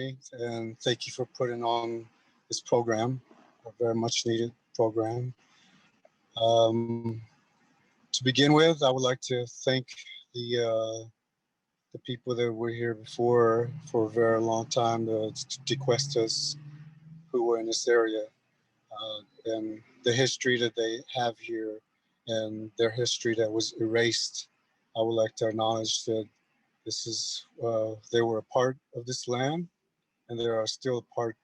me, and thank you for putting on this program, a very much needed program. To begin with, I would like to thank the people that were here before for a very long time, the Dequestas who were in this area, and the history that they have here and their history that was erased. I would like to acknowledge that this is, they were a part of this land, and they are still a part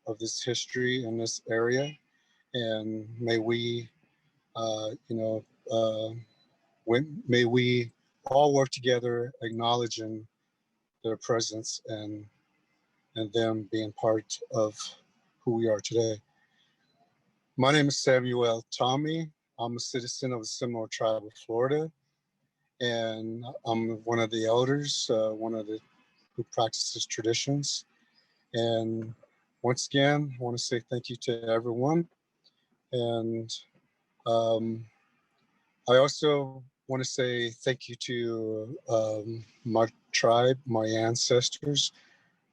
of this history in this area. And may we, may we all work together, acknowledging their presence and them being part of who we are today. My name is Samuel Tommy. I'm a citizen of the Seminole Tribe of Florida, and I'm one of the elders, who practices traditions. And once again, I want to say thank you to everyone. And I also want to say thank you to my tribe, my ancestors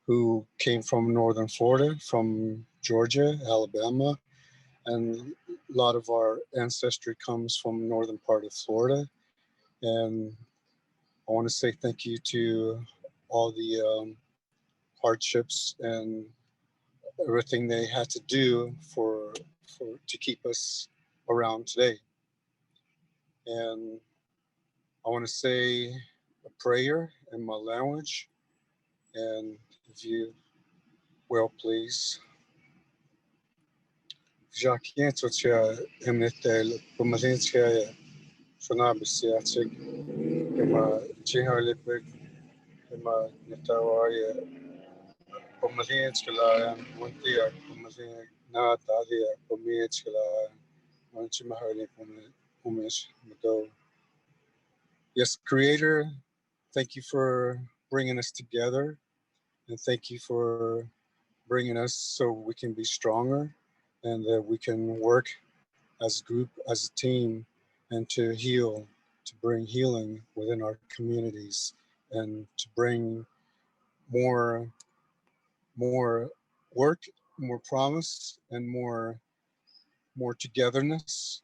who came from Northern Florida, from Georgia, Alabama, and a lot of our ancestry comes from northern part of Florida. And I want to say thank you to all the hardships and everything they had to do to keep us around today. And I want to say a prayer in my language, and if you will, please. Jacques Worley, Valencia, Sonabisiatic, Emma Jiharlipik, Emma Natawaria, Valencia, Montia, Natalia, Valencia, Manchimaharli, Umesh, Mado. Yes, Creator, thank you for bringing us together, and thank you for bringing us so we can be stronger and that we can work as a group, as a team, and to heal, to bring healing within our communities, and to bring more work, more promise, and more togetherness,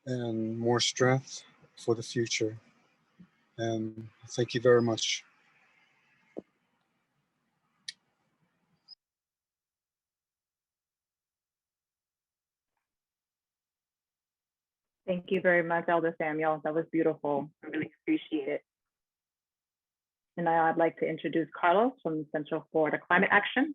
and more strength for the future. And thank you very much. Thank you very much, Elder Samuel. That was beautiful. I really appreciate it. And now I'd like to introduce Carlos from Central Florida Climate Action.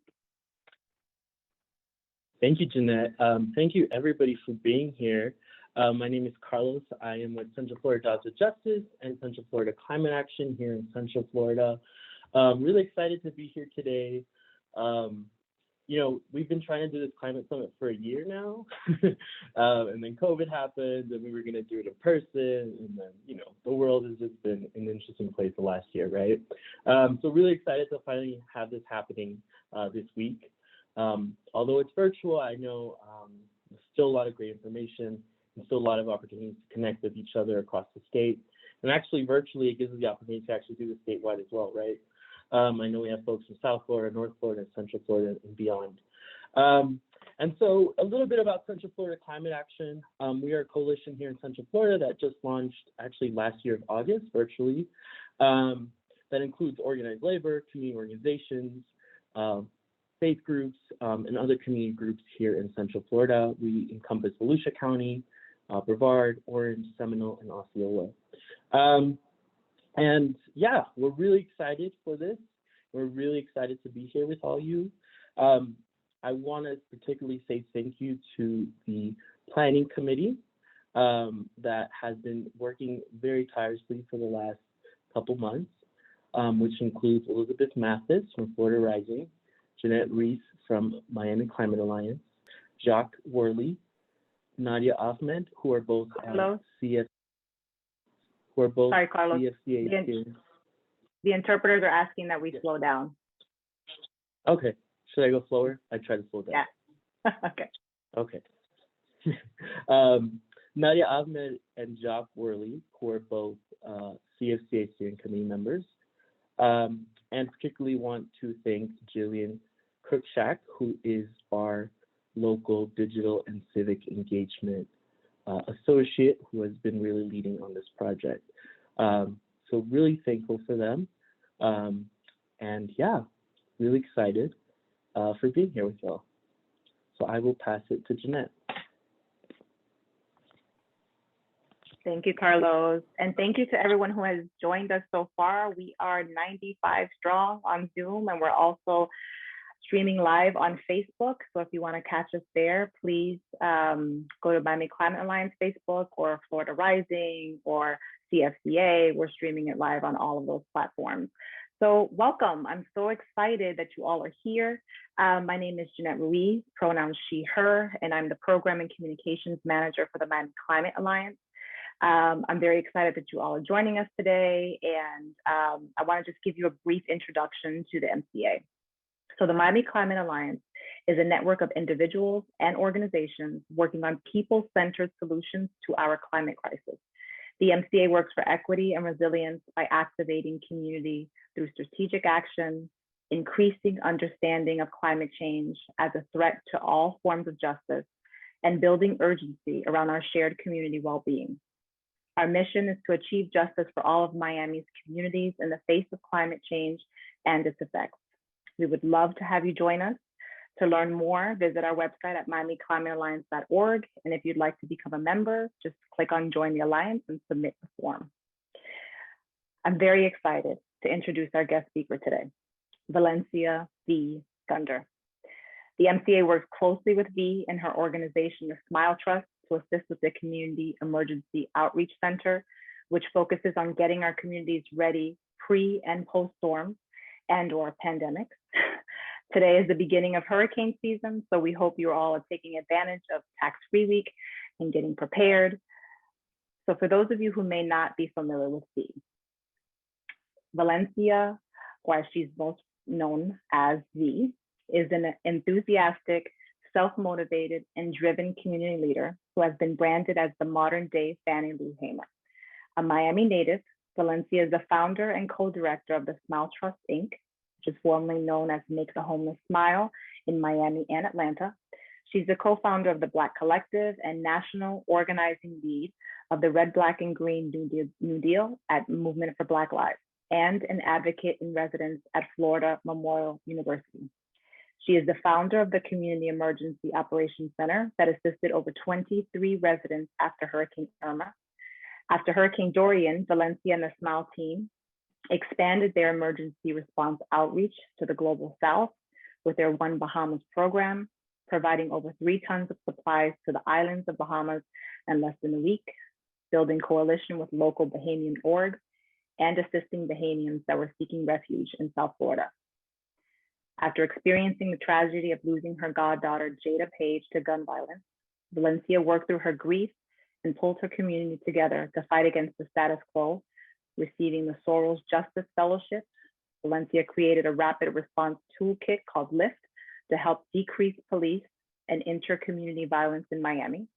Thank you, Jeanette. Thank you, everybody, for being here. My name is Carlos. I am with Central Florida Dogs of Justice and Central Florida Climate Action here in Central Florida. Really excited to be here today. We've been trying to do this climate summit for a year now, and then COVID happened, and we were going to do it in person, and then, the world has just been an interesting place the last year, right? So really excited to finally have this happening this week. Although it's virtual, I know there's still a lot of great information and still a lot of opportunities to connect with each other across the state. And actually, virtually, it gives us the opportunity to actually do this statewide as well, right? I know we have folks from South Florida, North Florida, Central Florida, and beyond. And so a little bit about Central Florida Climate Action. We are a coalition here in Central Florida that just launched actually last year of August virtually. That includes organized labor, community organizations, faith groups, and other community groups here in Central Florida. We encompass Volusia County, Brevard, Orange, Seminole, and Osceola. And yeah, we're really excited for this. We're really excited to be here with all you. I want to particularly say thank you to the planning committee that has been working very tirelessly for the last couple months, which includes Elizabeth Mathis from Florida Rising, Jeanette Reese from Miami Climate Alliance, Jacques Worley, Nadia Ahmed, who are both CFCA. Sorry, Carlos. The interpreters are asking that we slow down. Okay. Should I go slower? I try to slow down. Yeah. Okay. Okay. Nadia Ahmed and Jacques Worley, who are both CFCA steering committee members, and particularly want to thank Jillian Cruikshank, who is our local digital and civic engagement associate, who has been really leading on this project. So really thankful for them. And yeah, really excited for being here with y'all. So I will pass it to Jeanette. Thank you, Carlos. And thank you to everyone who has joined us so far. We are 95 strong on Zoom, and we're also streaming live on Facebook. So if you want to catch us there, please go to Miami Climate Alliance Facebook or Florida Rising or CFCA. We're streaming it live on all of those platforms. So welcome. I'm so excited that you all are here. My name is Jeanette Ruiz, pronouns she, her, and I'm the Program and Communications Manager for the Miami Climate Alliance. I'm very excited that you all are joining us today, and I want to just give you a brief introduction to the MCA. So the Miami Climate Alliance is a network of individuals and organizations working on people-centered solutions to our climate crisis. The MCA works for equity and resilience by activating community through strategic action, increasing understanding of climate change as a threat to all forms of justice, and building urgency around our shared community well-being. Our mission is to achieve justice for all of Miami's communities in the face of climate change and its effects. We would love to have you join us. To learn more, visit our website at miamiclimatealliance.org. And if you'd like to become a member, just click on Join the Alliance and submit the form. I'm very excited to introduce our guest speaker today, Valencia V. Gunder. The MCA works closely with V and her organization, the Smile Trust, to assist with the Community Emergency Outreach Center, which focuses on getting our communities ready pre and post-storm and or pandemics. Today is the beginning of hurricane season, so we hope you all are taking advantage of tax-free week and getting prepared. So for those of you who may not be familiar with V, Valencia, or as she's most known as V, is an enthusiastic, self-motivated, and driven community leader who has been branded as the modern-day Fannie Lou Hamer. A Miami native, Valencia is the founder and co-director of the Smile Trust, Inc., which is formerly known as Make the Homeless Smile in Miami and Atlanta. She's the co-founder of the Black Collective and national organizing lead of the Red, Black, and Green New Deal at Movement for Black Lives, and an advocate in residence at Florida Memorial University. She is the founder of the Community Emergency Operations Center that assisted over 23 residents after Hurricane Irma. After Hurricane Dorian, Valencia and the Smile team expanded their emergency response outreach to the Global South with their One Bahamas program, providing over 3 tons of supplies to the islands of Bahamas in less than a week, building coalition with local Bahamian orgs, and assisting Bahamians that were seeking refuge in South Florida. After experiencing the tragedy of losing her goddaughter, Jada Page, to gun violence, Valencia worked through her grief and pulled her community together to fight against the status quo. Receiving the Soros Justice Fellowship, Valencia created a rapid response toolkit called LIFT to help decrease police and inter-community violence in Miami.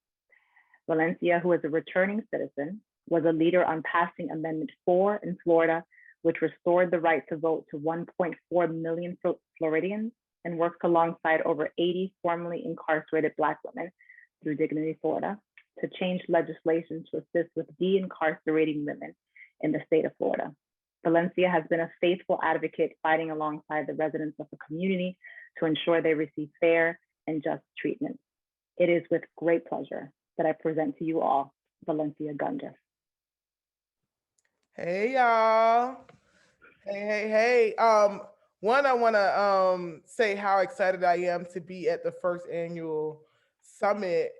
Valencia, who is a returning citizen, was a leader on passing Amendment 4 in Florida, which restored the right to vote to 1.4 million Floridians, and works alongside over 80 formerly incarcerated Black women through Dignity Florida to change legislation to assist with de-incarcerating women in the state of Florida. Valencia has been a faithful advocate fighting alongside the residents of the community to ensure they receive fair and just treatment. It is with great pleasure that I present to you all Valencia Gunder. Hey, y'all. Hey. One, I want to say how excited I am to be at the first annual summit.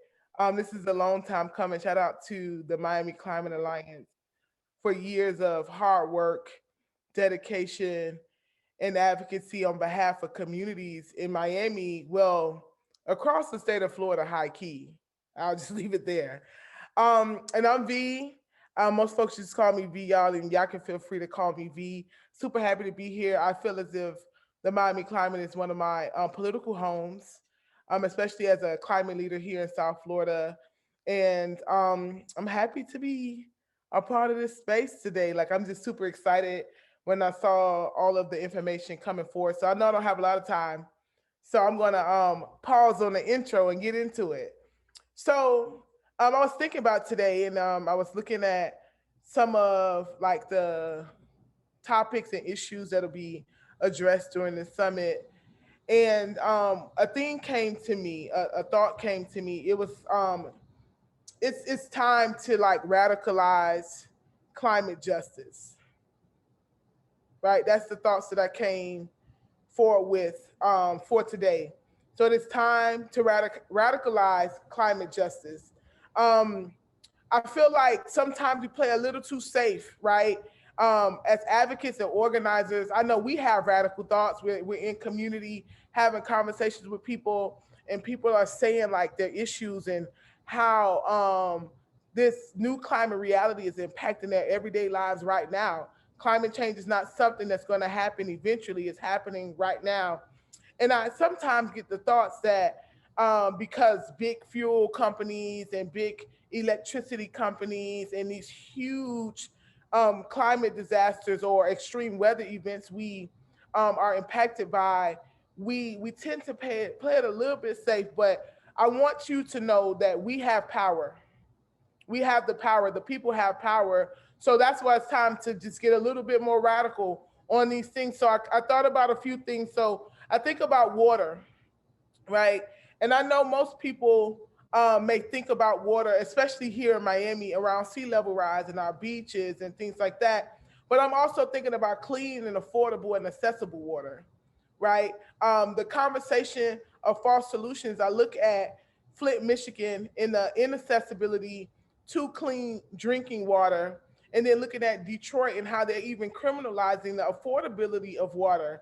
This is a long time coming. Shout out to the Miami Climate Alliance for years of hard work, dedication, and advocacy on behalf of communities in Miami, well, across the state of Florida, high key. I'll just leave it there. And I'm V. Most folks just call me V, y'all, and y'all can feel free to call me V. Super happy to be here. I feel as if the Miami climate is one of my political homes, especially as a climate leader here in South Florida. And I'm happy to be a part of this space today. Like, I'm just super excited when I saw all of the information coming forward. So I know I don't have a lot of time. So I'm gonna pause on the intro and get into it. So I was thinking about today, and I was looking at some of like the topics and issues that'll be addressed during the summit. And a thing came to me, a thought came to me. It was it's time to like radicalize climate justice, right? That's the thoughts that I came forward with for today. So it is time to radicalize climate justice. Um, I feel like sometimes we play a little too safe, right? As advocates and organizers, I know we have radical thoughts. We're in community having conversations with people, and people are saying like their issues and how this new climate reality is impacting their everyday lives right now. Climate change is not something that's going to happen eventually, it's happening right now. And I sometimes get the thoughts that because big fuel companies and big electricity companies and these huge climate disasters or extreme weather events we are impacted by, we tend to play it a little bit safe. But I want you to know that we have power. We have the power. The people have power. So that's why it's time to just get a little bit more radical on these things. So I thought about a few things. So I think about water, right? And I know most people may think about water, especially here in Miami, around sea level rise and our beaches and things like that. But I'm also thinking about clean and affordable and accessible water, right? The conversation of false solutions, I look at Flint, Michigan, in the inaccessibility to clean drinking water, and then looking at Detroit and how they're even criminalizing the affordability of water.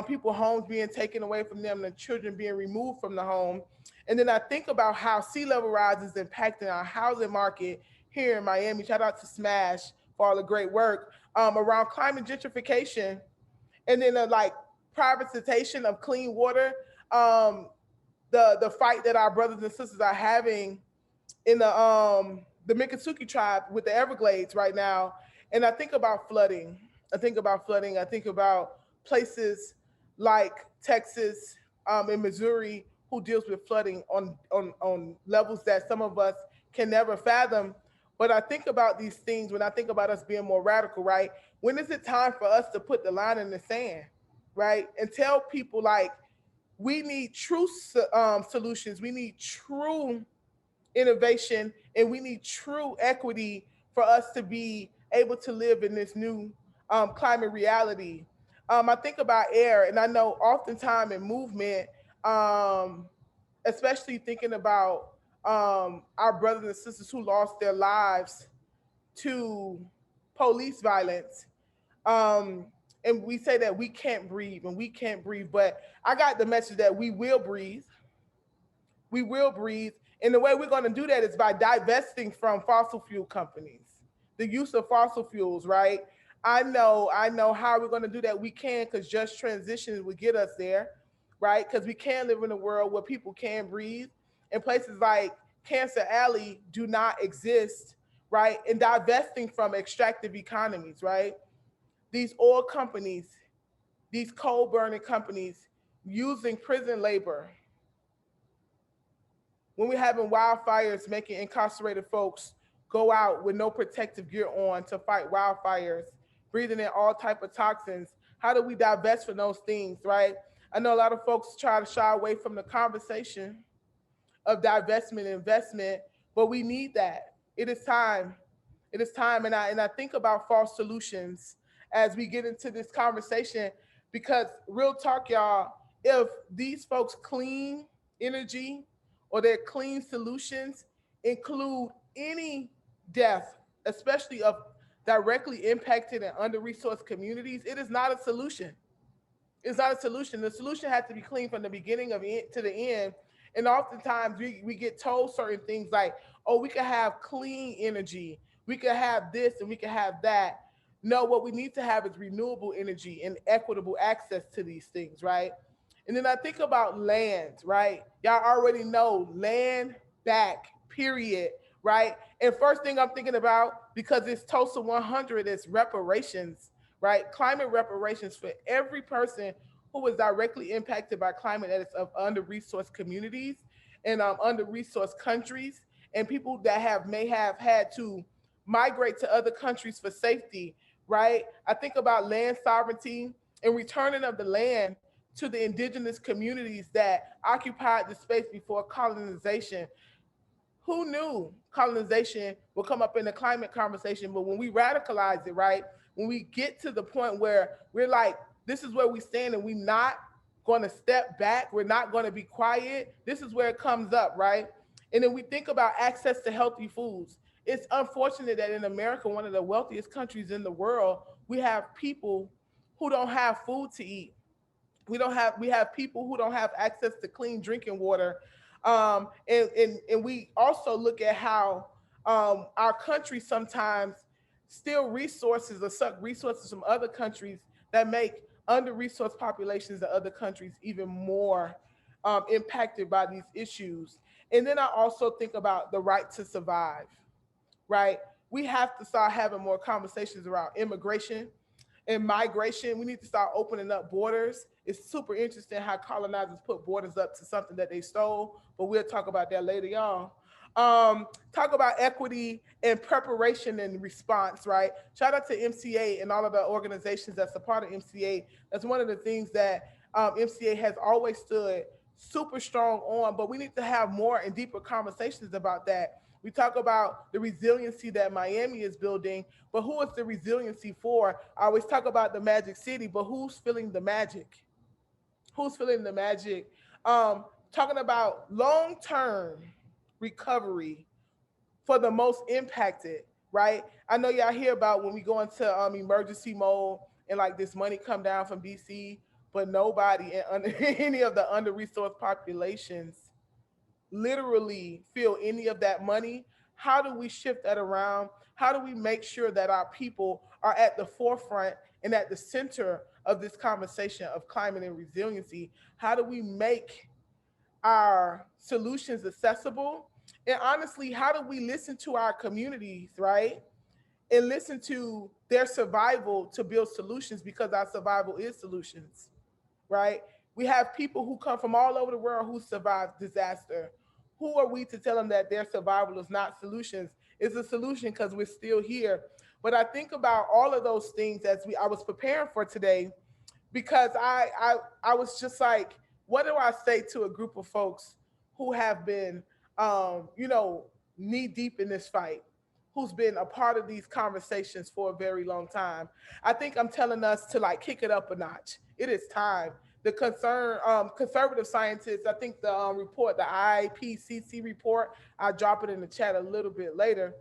People homes being taken away from them, the children being removed from the home. And then I think about how sea level rise is impacting our housing market here in Miami. Shout out to Smash for all the great work around climate gentrification, and then like privatization of clean water. Um, the fight that our brothers and sisters are having in the Miccosukee tribe with the Everglades right now. And I think about flooding. I think about flooding. I think about places like Texas and Missouri who deals with flooding on levels that some of us can never fathom. But I think about these things when I think about us being more radical, right? When is it time for us to put the line in the sand, right? And tell people like we need true solutions. We need true innovation, and we need true equity for us to be able to live in this new climate reality. I think about air, and I know oftentimes in movement, um, especially thinking about our brothers and sisters who lost their lives to police violence. Um, and we say that we can't breathe and we can't breathe, but I got the message that we will breathe. We will breathe. And the way we're going to do that is by divesting from fossil fuel companies, the use of fossil fuels, right? I know how we're going to do that. We can, because just transitions will get us there, right? Because we can live in a world where people can breathe, and places like Cancer Alley do not exist, right? And divesting from extractive economies, right? These oil companies, these coal burning companies using prison labor, when we're having wildfires making incarcerated folks go out with no protective gear on to fight wildfires, breathing in all type of toxins. How do we divest from those things, right? I know a lot of folks try to shy away from the conversation of divestment and investment, but we need that. It is time. It is time. And I think about false solutions as we get into this conversation, because real talk, y'all, if these folks clean energy or their clean solutions include any death, especially of directly impacted and under-resourced communities, it is not a solution. It's not a solution. The solution has to be clean from the beginning of it to the end. And oftentimes we get told certain things like, oh, we can have clean energy, we can have this and we can have that. No, what we need to have is renewable energy and equitable access to these things, right? And then I think about land, right? Y'all already know land back, period, right? And first thing I'm thinking about, because it's TOSA 100, is reparations, right? Climate reparations for every person who was directly impacted by climate that is of under-resourced communities and under-resourced countries, and people that may have had to migrate to other countries for safety, right? I think about land sovereignty and returning of the land to the indigenous communities that occupied the space before colonization. Who knew colonization would come up in the climate conversation? But when we radicalize it, right, when we get to the point where we're like, this is where we stand and we're not going to step back, we're not going to be quiet, this is where it comes up, right? And then we think about access to healthy foods. It's unfortunate that in America, one of the wealthiest countries in the world, we have people who don't have food to eat. We have people who don't have access to clean drinking water, and we also look at how our country sometimes steal resources or suck resources from other countries that make under-resourced populations in other countries even more impacted by these issues. And then I also think about the right to survive, right? We have to start having more conversations around immigration and migration. We need to start opening up borders. It's super interesting how colonizers put borders up to something that they stole, but we'll talk about that later on. Talk about equity and preparation and response, right? Shout out to MCA and all of the organizations that's a part of MCA. That's one of the things that MCA has always stood super strong on, but we need to have more and deeper conversations about that. We talk about the resiliency that Miami is building, but who is the resiliency for? I always talk about the magic city, but who's feeling the magic? Who's feeling the magic? Talking about long-term recovery for the most impacted, right? I know y'all hear about when we go into emergency mode and like this money come down from DC, but nobody in under, any of the under-resourced populations literally feel any of that money. How do we shift that around? How do we make sure that our people are at the forefront and at the center of this conversation of climate and resiliency? How do we make our solutions accessible? And honestly, how do we listen to our communities, right? And listen to their survival to build solutions, because our survival is solutions, right? We have people who come from all over the world who survived disaster. Who are we to tell them that their survival is not solutions? It's a solution because we're still here. But I think about all of those things as I was preparing for today, because I was just like, what do I say to a group of folks who have been, you know, knee deep in this fight, who's been a part of these conversations for a very long time? I think I'm telling us to like kick it up a notch. It is time. The conservative scientists, I think the report, the IPCC report, I'll drop it in the chat a little bit later.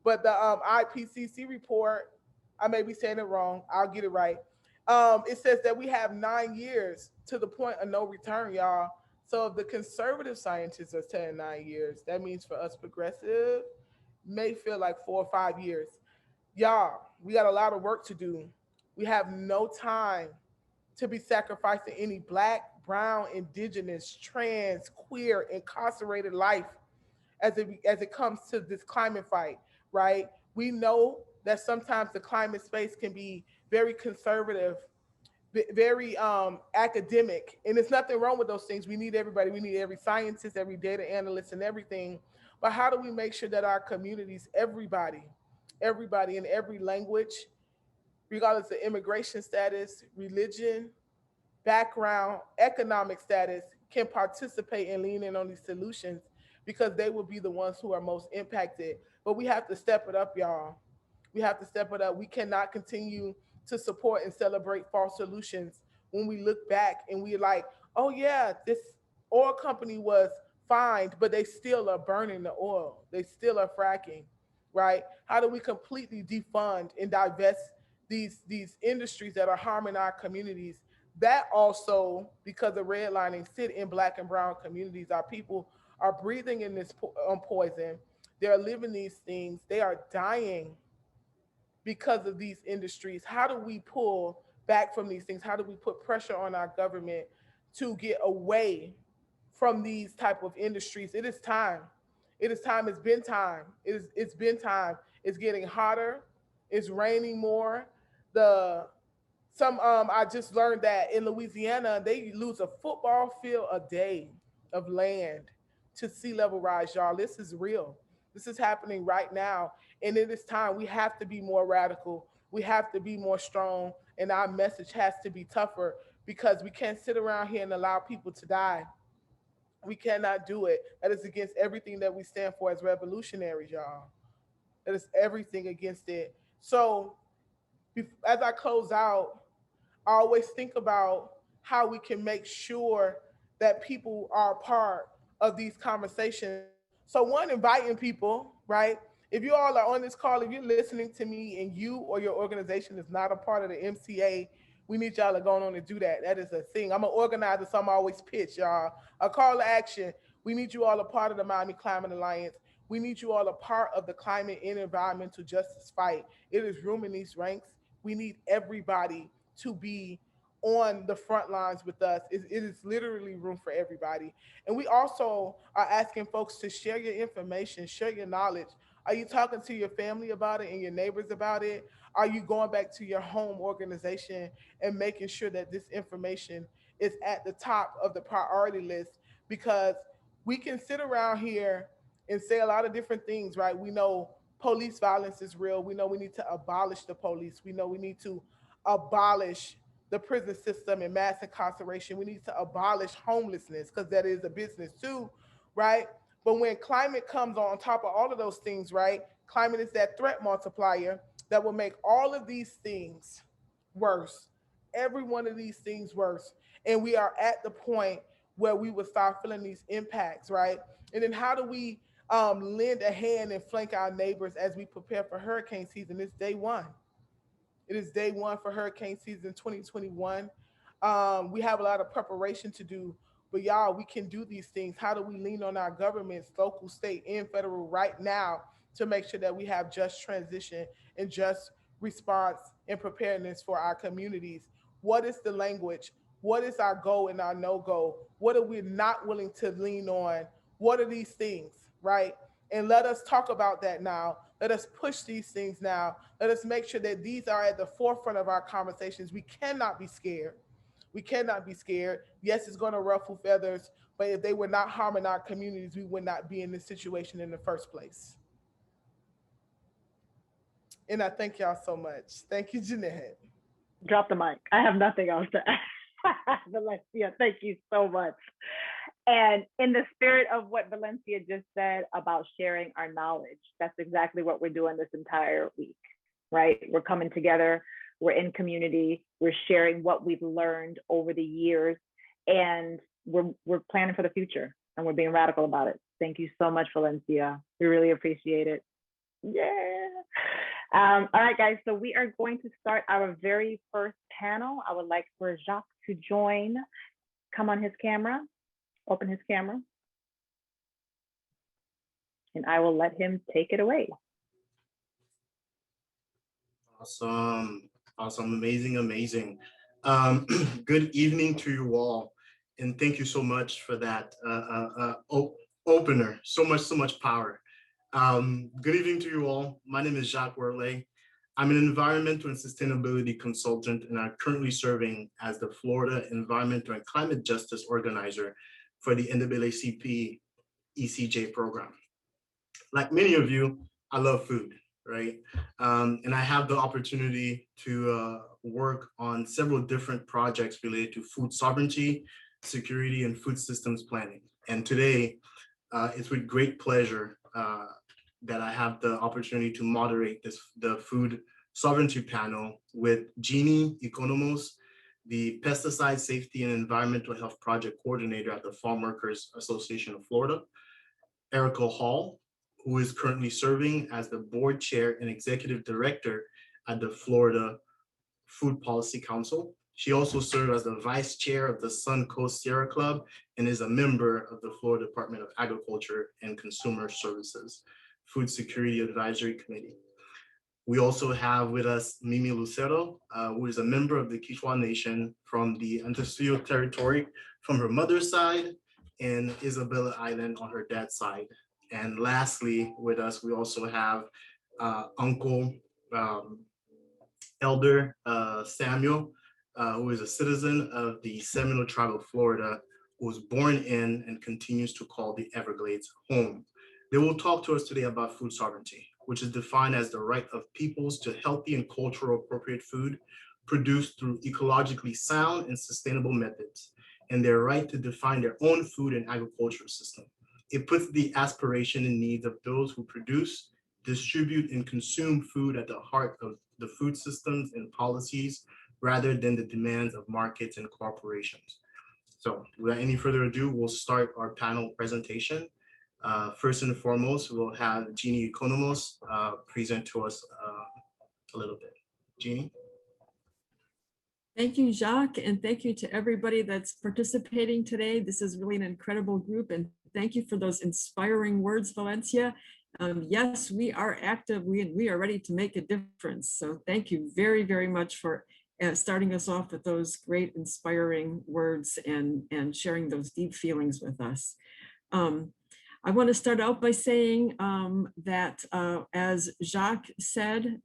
But the IPCC report, I may be saying it wrong. I'll get it right. It says that we have 9 years to the point of no return, y'all. So if the conservative scientists are saying 9 years, that means for us progressive, may feel like 4 or 5 years. Y'all, we got a lot of work to do. We have no time to be sacrificing any Black, brown, indigenous, trans, queer, incarcerated life as it comes to this climate fight, right? We know that sometimes the climate space can be very conservative, very academic, and there's nothing wrong with those things. We need everybody. We need every scientist, every data analyst, and everything. But how do we make sure that our communities, everybody in every language, regardless of immigration status, religion, background, economic status, can participate and lean in on these solutions, because they will be the ones who are most impacted. But we have to step it up, y'all. We have to step it up. We cannot continue to support and celebrate false solutions when we look back and we're like, oh yeah, this oil company was fined, but they still are burning the oil. They still are fracking, right? How do we completely defund and divest these industries that are harming our communities? That also, because of redlining, sit in Black and brown communities. Our people are breathing in this poison. They're living these things. They are dying because of these industries. How do we pull back from these things? How do we put pressure on our government to get away from these type of industries? It is time. It is time. It's been time. It's been time. It's getting hotter. It's raining more. I just learned that in Louisiana they lose a football field a day of land to sea level rise, y'all. This is real. This is happening right now, and it is time. We have to be more radical. We have to be more strong, and our message has to be tougher because we can't sit around here and allow people to die. We cannot do it. That is against everything that we stand for as revolutionaries, y'all. That is everything against it. So, as I close out, I always think about how we can make sure that people are a part of these conversations. So, one, inviting people, right? If you all are on this call, if you're listening to me and you or your organization is not a part of the MCA, we need y'all to go on and do that. That is a thing. I'm an organizer, so I'm always pitch, y'all. A call to action. We need you all a part of the Miami Climate Alliance. We need you all a part of the climate and environmental justice fight. It is room in these ranks. We need everybody to be on the front lines with us. It is literally room for everybody. And we also are asking folks to share your information, share your knowledge. Are you talking to your family about it and your neighbors about it? Are you going back to your home organization and making sure that this information is at the top of the priority list? Because we can sit around here and say a lot of different things, right? We know police violence is real. We know we need to abolish the police. We know we need to abolish the prison system and mass incarceration. We need to abolish homelessness because that is a business too, right? But when climate comes on top of all of those things, right? Climate is that threat multiplier that will make all of these things worse. Every one of these things worse. And we are at the point where we will start feeling these impacts, right? And then how do we lend a hand and flank our neighbors as we prepare for hurricane season? It's day one. It is day one for hurricane season 2021. We have a lot of preparation to do, but y'all, we can do these things. How do we lean on our governments, local, state, and federal right now to make sure that we have just transition and just response and preparedness for our communities? What is the language? What is our go and our no go? What are we not willing to lean on? What are these things, right? And let us talk about that now. Let us push these things now. Let us make sure that these are at the forefront of our conversations. We cannot be scared. We cannot be scared. Yes, it's going to ruffle feathers, but if they were not harming our communities, we would not be in this situation in the first place. And I thank y'all so much. Thank you, Jeanette. Drop the mic. I have nothing else to add. Valencia, thank you so much. And in the spirit of what Valencia just said about sharing our knowledge, that's exactly what we're doing this entire week, right? We're coming together, we're in community, we're sharing what we've learned over the years, and we're planning for the future, and we're being radical about it. Thank you so much, Valencia. We really appreciate it. Yeah. All right, guys, so we are going to start our very first panel. I would like for Jacques to join, come on his camera. Open his camera, and I will let him take it away. Awesome, amazing. Good evening to you all, and thank you so much for that opener. So much power. Good evening to you all. My name is Jacques Worley. I'm an environmental and sustainability consultant, and I'm currently serving as the Florida Environmental and Climate Justice Organizer for the NAACP ECJ program. Like many of you, I love food, right? And I have the opportunity to work on several different projects related to food sovereignty, security, and food systems planning. And today, it's with great pleasure that I have the opportunity to moderate the food sovereignty panel with Jeannie, Economos, the Pesticide Safety and Environmental Health Project Coordinator at the Farmworkers Association of Florida, Erica Hall, who is currently serving as the Board Chair and Executive Director at the Florida Food Policy Council. She also served as the Vice Chair of the Sun Coast Sierra Club and is a member of the Florida Department of Agriculture and Consumer Services Food Security Advisory Committee. We also have with us Mimi Lucero, who is a member of the Quechua Nation from the Antecillo territory from her mother's side, and Isabella Island on her dad's side. And lastly, with us, we also have Uncle Elder Samuel, who is a citizen of the Seminole tribe of Florida, who was born in and continues to call the Everglades home. They will talk to us today about food sovereignty, which is defined as the right of peoples to healthy and cultural appropriate food produced through ecologically sound and sustainable methods, and their right to define their own food and agricultural system. It puts the aspiration and needs of those who produce, distribute, and consume food at the heart of the food systems and policies, rather than the demands of markets and corporations. So without any further ado, we'll start our panel presentation. First and foremost, we'll have Jeannie Economos present to us a little bit. Jeannie? Thank you, Jacques, and thank you to everybody that's participating today. This is really an incredible group, and thank you for those inspiring words, Valencia. Yes, we are active, we are ready to make a difference. So thank you very, very much for starting us off with those great inspiring words and sharing those deep feelings with us. I want to start out by saying that as Jacques said,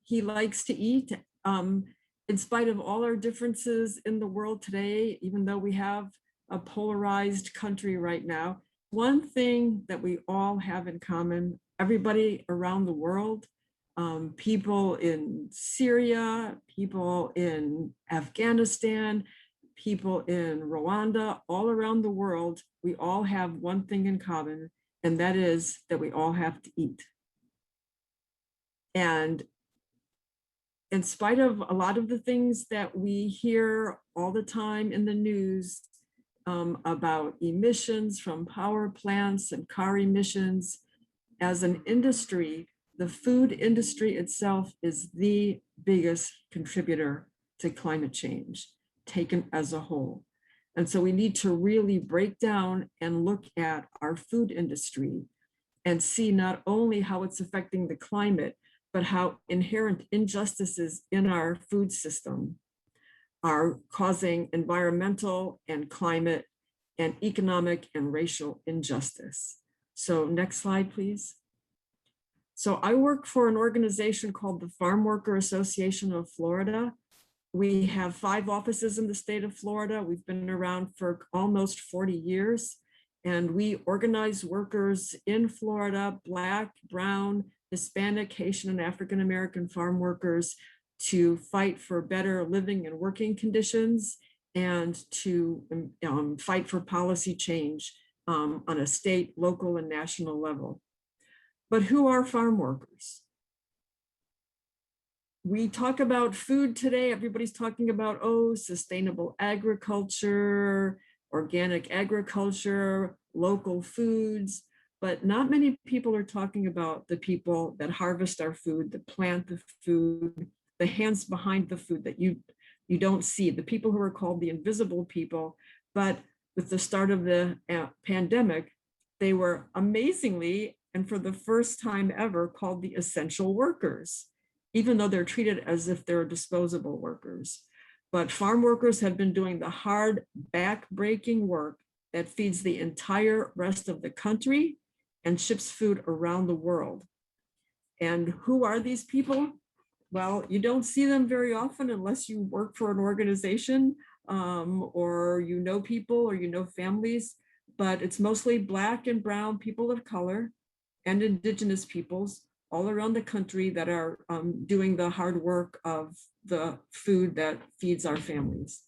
he likes to eat. In spite of all our differences in the world today, even though we have a polarized country right now, one thing that we all have in common, everybody around the world, people in Syria, people in Afghanistan, people in Rwanda, all around the world, we all have one thing in common, and that is that we all have to eat. And in spite of a lot of the things that we hear all the time in the news about emissions from power plants and car emissions, as an industry, the food industry itself is the biggest contributor to climate change, taken as a whole. And so we need to really break down and look at our food industry and see not only how it's affecting the climate, but how inherent injustices in our food system are causing environmental and climate and economic and racial injustice. So next slide, please. So I work for an organization called the Farmworker Association of Florida. We have 5 offices in the state of Florida. We've been around for almost 40 years, and we organize workers in Florida, Black, Brown, Hispanic, Haitian, and African-American farm workers to fight for better living and working conditions and to fight for policy change on a state, local, and national level. But who are farm workers? We talk about food today. Everybody's talking about, oh, sustainable agriculture, organic agriculture, local foods. But not many people are talking about the people that harvest our food, that plant the food, the hands behind the food that you don't see, the people who are called the invisible people. But with the start of the pandemic, they were amazingly, and for the first time ever, called the essential workers, even though they're treated as if they're disposable workers. But farm workers have been doing the hard, back-breaking work that feeds the entire rest of the country and ships food around the world. And who are these people? Well, you don't see them very often unless you work for an organization or you know people or you know families, but it's mostly Black and brown people of color and indigenous peoples all around the country that are doing the hard work of the food that feeds our families.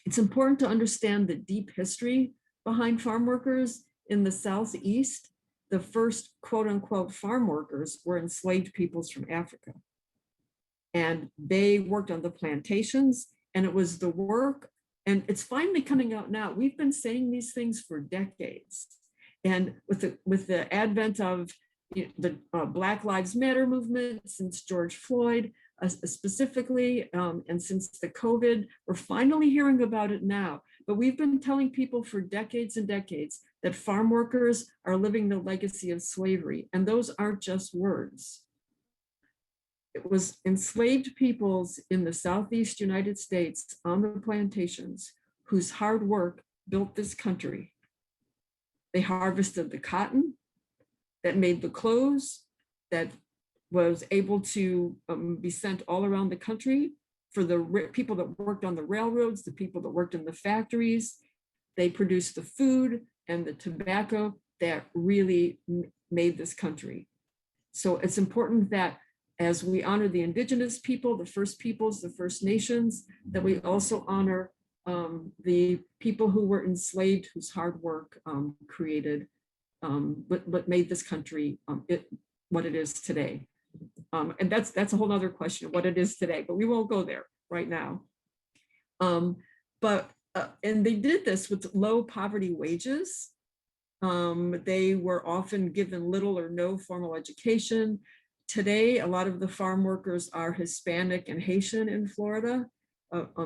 It's important to understand the deep history behind farm workers. In the Southeast, the first quote unquote farm workers were enslaved peoples from Africa. And they worked on the plantations, and it was the work, and it's finally coming out now. We've been saying these things for decades. And with the advent of the Black Lives Matter movement since George Floyd, specifically, and since the COVID, we're finally hearing about it now. But we've been telling people for decades and decades that farm workers are living the legacy of slavery, and those aren't just words. It was enslaved peoples in the Southeast United States on the plantations whose hard work built this country. They harvested the cotton that made the clothes that was able to be sent all around the country for the people that worked on the railroads, the people that worked in the factories. They produced the food and the tobacco that really made this country. So it's important that as we honor the indigenous people, the first peoples, the First Nations, that we also honor the people who were enslaved, whose hard work created what made this country what it is today. And that's a whole other question, what it is today, but we won't go there right now. And they did this with low poverty wages. They were often given little or no formal education. Today, a lot of the farm workers are Hispanic and Haitian in Florida,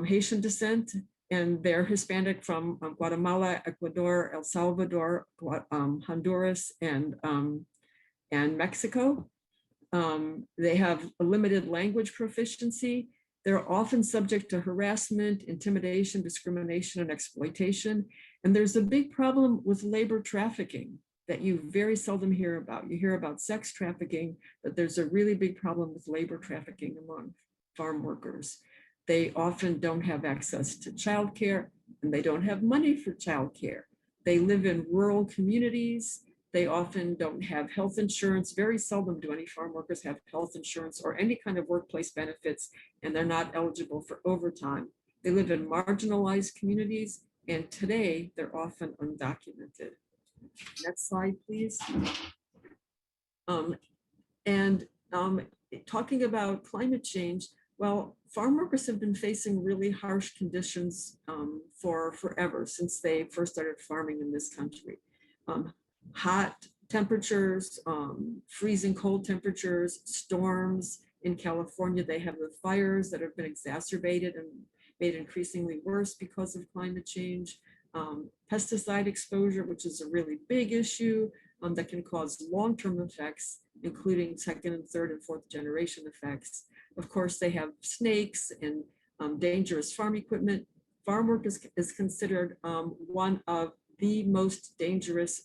Haitian descent, and they're Hispanic from Guatemala, Ecuador, El Salvador, Honduras, and Mexico. They have a limited language proficiency. They're often subject to harassment, intimidation, discrimination, and exploitation. And there's a big problem with labor trafficking that you very seldom hear about. You hear about sex trafficking, but there's a really big problem with labor trafficking among farm workers. They often don't have access to childcare, and they don't have money for childcare. They live in rural communities. They often don't have health insurance. Very seldom do any farm workers have health insurance or any kind of workplace benefits, and they're not eligible for overtime. They live in marginalized communities, and today they're often undocumented. Next slide, please. Talking about climate change, well, farm workers have been facing really harsh conditions for forever, since they first started farming in this country. Hot temperatures, freezing cold temperatures, storms. In California, they have the fires that have been exacerbated and made increasingly worse because of climate change. Pesticide exposure, which is a really big issue that can cause long-term effects, including second and third and fourth generation effects. Of course, they have snakes and dangerous farm equipment. Farm work is considered one of the most dangerous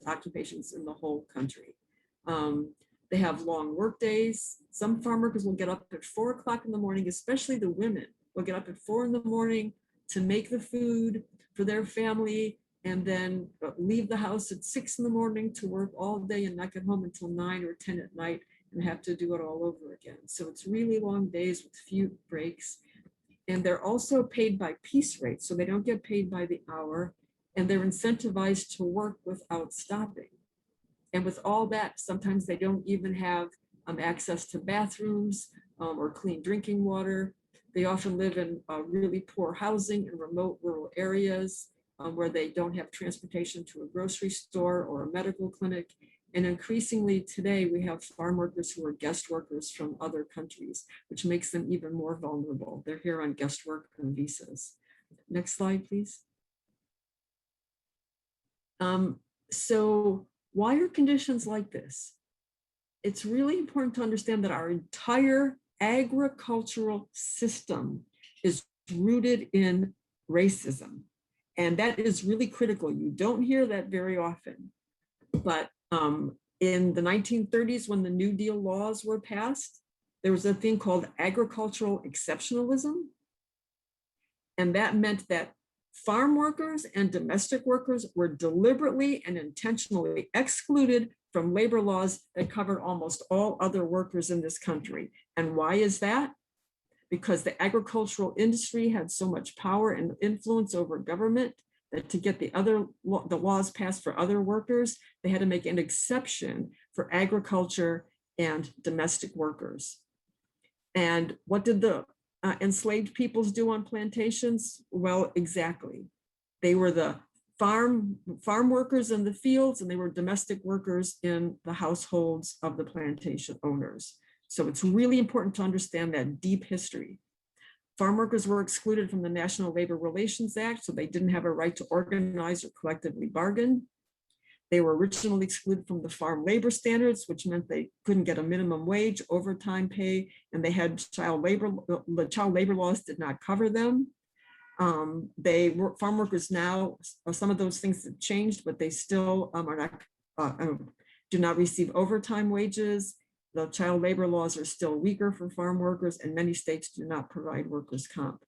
occupations in the whole country. They have long work days. Some farm workers will get up at 4 o'clock in the morning, especially the women will get up at 4 in the morning to make the food for their family, and then leave the house at 6 in the morning to work all day and not get home until 9 or 10 at night and have to do it all over again. So it's really long days with few breaks. And they're also paid by piece rate, so they don't get paid by the hour, and they're incentivized to work without stopping. And with all that, sometimes they don't even have access to bathrooms or clean drinking water. They often live in really poor housing in remote rural areas where they don't have transportation to a grocery store or a medical clinic. And increasingly today, we have farm workers who are guest workers from other countries, which makes them even more vulnerable. They're here on guest work and visas. Next slide, please. So why are conditions like this? It's really important to understand that our entire agricultural system is rooted in racism. And that is really critical. You don't hear that very often. But in the 1930s, when the New Deal laws were passed, there was a thing called agricultural exceptionalism. And that meant that farm workers and domestic workers were deliberately and intentionally excluded from labor laws that covered almost all other workers in this country. And why is that? Because the agricultural industry had so much power and influence over government that to get the laws passed for other workers, they had to make an exception for agriculture and domestic workers. And what did the enslaved peoples do on plantations? Well, exactly. They were the farm workers in the fields, and they were domestic workers in the households of the plantation owners. So it's really important to understand that deep history. Farm workers were excluded from the National Labor Relations Act, so they didn't have a right to organize or collectively bargain. They were originally excluded from the farm labor standards, which meant they couldn't get a minimum wage, overtime pay, and they had the child labor laws did not cover them. They were farm workers now, some of those things have changed, but they still do not receive overtime wages. The child labor laws are still weaker for farm workers, and many states do not provide workers' comp.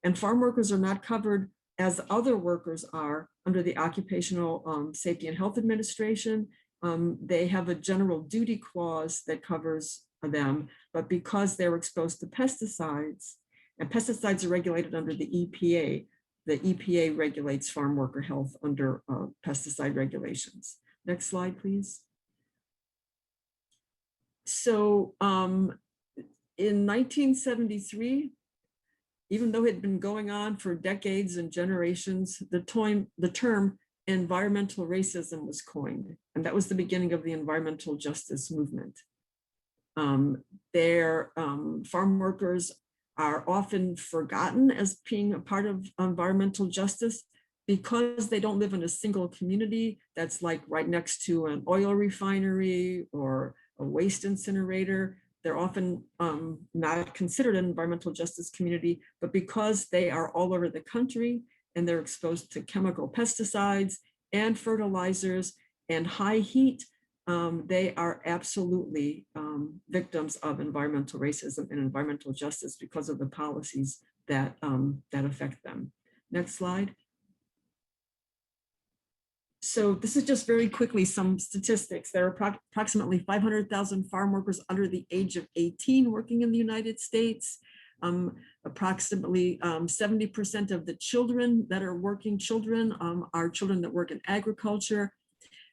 And farm workers are not covered as other workers are under the Occupational Safety and Health Administration. They have a general duty clause that covers them, but because they're exposed to pesticides, and pesticides are regulated under the EPA regulates farm worker health under pesticide regulations. Next slide, please. So in 1973, even though it had been going on for decades and generations, the term environmental racism was coined, and that was the beginning of the environmental justice movement. Farm workers are often forgotten as being a part of environmental justice because they don't live in a single community that's like right next to an oil refinery or a waste incinerator. They're often not considered an environmental justice community, but because they are all over the country and they're exposed to chemical pesticides and fertilizers and high heat, they are absolutely victims of environmental racism and environmental justice because of the policies that, that affect them. Next slide. So this is just very quickly some statistics. There are approximately 500,000 farm workers under the age of 18 working in the United States. Approximately 70% of the children that are working children are children that work in agriculture.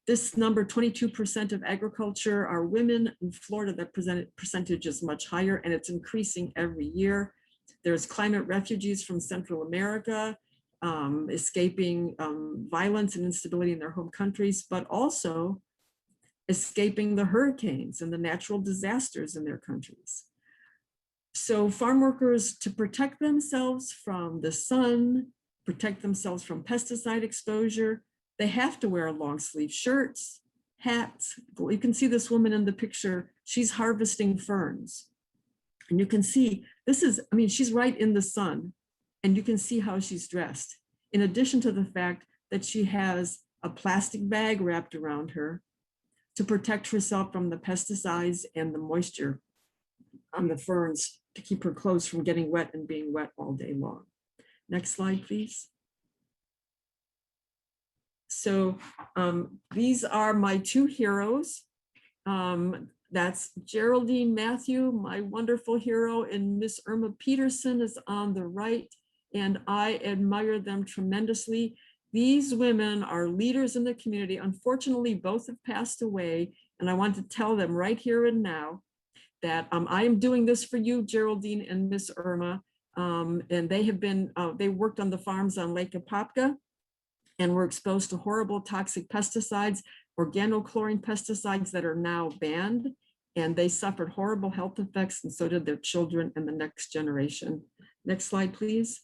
This number, 22% of agriculture are women. In Florida, that percentage is much higher, and it's increasing every year. There's climate refugees from Central America, escaping violence and instability in their home countries, but also escaping the hurricanes and the natural disasters in their countries. So farm workers, to protect themselves from the sun, protect themselves from pesticide exposure, they have to wear long sleeve shirts, hats. You can see this woman in the picture, she's harvesting ferns. And you can see, this is, I mean, she's right in the sun, and you can see how she's dressed. In addition to the fact that she has a plastic bag wrapped around her to protect herself from the pesticides and the moisture on the ferns to keep her clothes from getting wet and being wet all day long. Next slide, please. So these are my two heroes. That's Geraldine Matthew, my wonderful hero, and Miss Irma Peterson is on the right, and I admire them tremendously. These women are leaders in the community. Unfortunately, both have passed away, and I want to tell them right here and now that I am doing this for you, Geraldine and Miss Irma, and they have been, they worked on the farms on Lake Apopka and were exposed to horrible toxic pesticides, organochlorine pesticides that are now banned, and they suffered horrible health effects, and so did their children and the next generation. Next slide, please.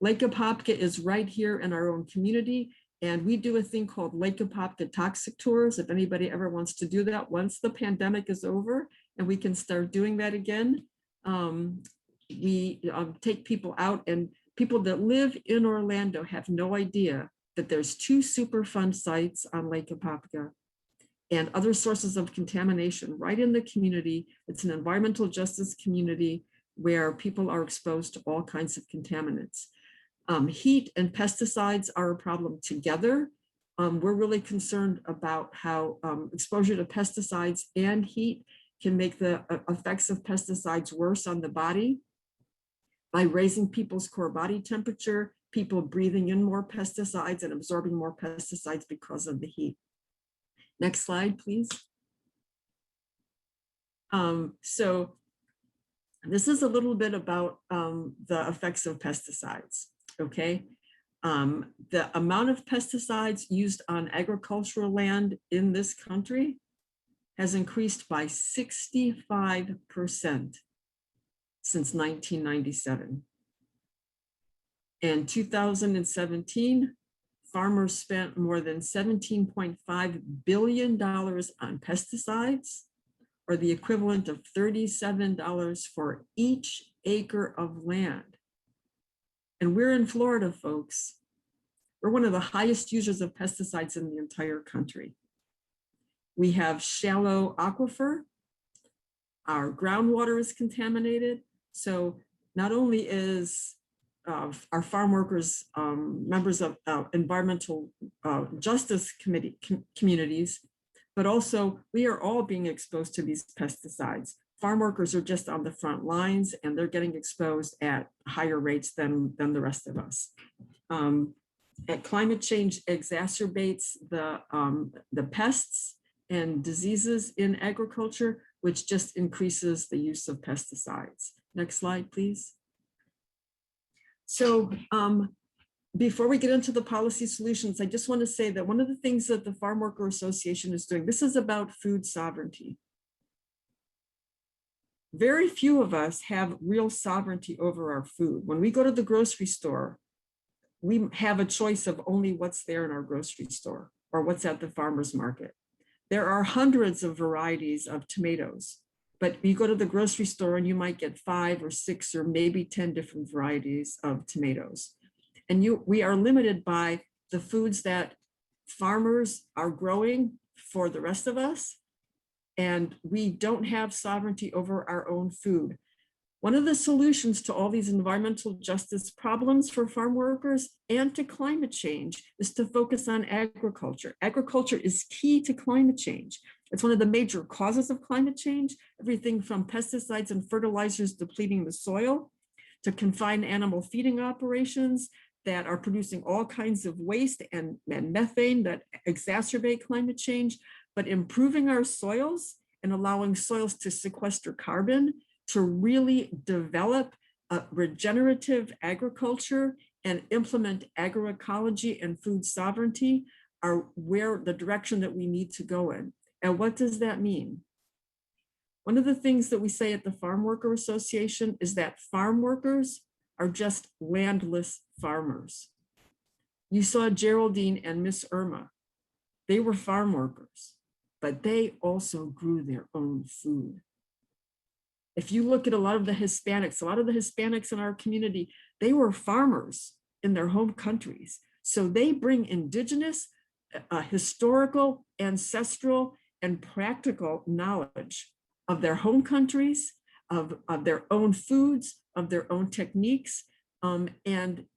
Lake Apopka is right here in our own community, and we do a thing called Lake Apopka Toxic Tours. If anybody ever wants to do that, once the pandemic is over and we can start doing that again, we take people out, and people that live in Orlando have no idea that there's 2 Superfund sites on Lake Apopka and other sources of contamination right in the community. It's an environmental justice community where people are exposed to all kinds of contaminants. Heat and pesticides are a problem together. We're really concerned about how exposure to pesticides and heat can make the effects of pesticides worse on the body by raising people's core body temperature, people breathing in more pesticides and absorbing more pesticides because of the heat. Next slide, please. So this is a little bit about the effects of pesticides, okay? The amount of pesticides used on agricultural land in this country has increased by 65% since 1997. In 2017, farmers spent more than $17.5 billion on pesticides, or the equivalent of $37 for each acre of land. And we're in Florida, folks. We're one of the highest users of pesticides in the entire country. We have shallow aquifer. Our groundwater is contaminated. So not only is our farm workers members of environmental justice communities, but also we are all being exposed to these pesticides. Farm workers are just on the front lines and they're getting exposed at higher rates than the rest of us. And climate change exacerbates the pests and diseases in agriculture, which just increases the use of pesticides. Next slide, please. So before we get into the policy solutions, I just want to say that one of the things that the Farm Worker Association is doing, this is about food sovereignty. Very few of us have real sovereignty over our food. When we go to the grocery store, we have a choice of only what's there in our grocery store or what's at the farmer's market. There are hundreds of varieties of tomatoes, but you go to the grocery store and you might get 5 or 6 or maybe 10 different varieties of tomatoes. And we are limited by the foods that farmers are growing for the rest of us. And we don't have sovereignty over our own food. One of the solutions to all these environmental justice problems for farm workers and to climate change is to focus on agriculture. Agriculture is key to climate change. It's one of the major causes of climate change, everything from pesticides and fertilizers depleting the soil to confined animal feeding operations that are producing all kinds of waste and methane that exacerbate climate change, but improving our soils and allowing soils to sequester carbon, to really develop regenerative agriculture and implement agroecology and food sovereignty are where the direction that we need to go in. And what does that mean? One of the things that we say at the Farm Worker Association is that farm workers are just landless farmers. You saw Geraldine and Miss Irma. They were farm workers, but they also grew their own food. If you look at a lot of the Hispanics in our community, they were farmers in their home countries. So they bring indigenous, historical, ancestral, and practical knowledge of their home countries, of their own foods, of their own techniques. And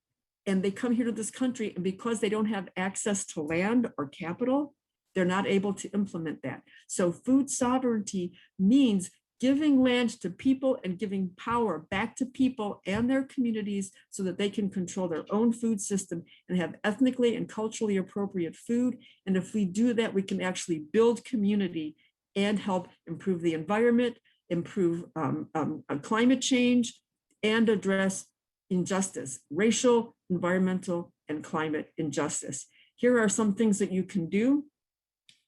they come here to this country, and because they don't have access to land or capital, they're not able to implement that. So food sovereignty means giving land to people and giving power back to people and their communities so that they can control their own food system and have ethnically and culturally appropriate food. And if we do that, we can actually build community and help improve the environment, improve climate change, and address injustice, racial, environmental, and climate injustice. Here are some things that you can do.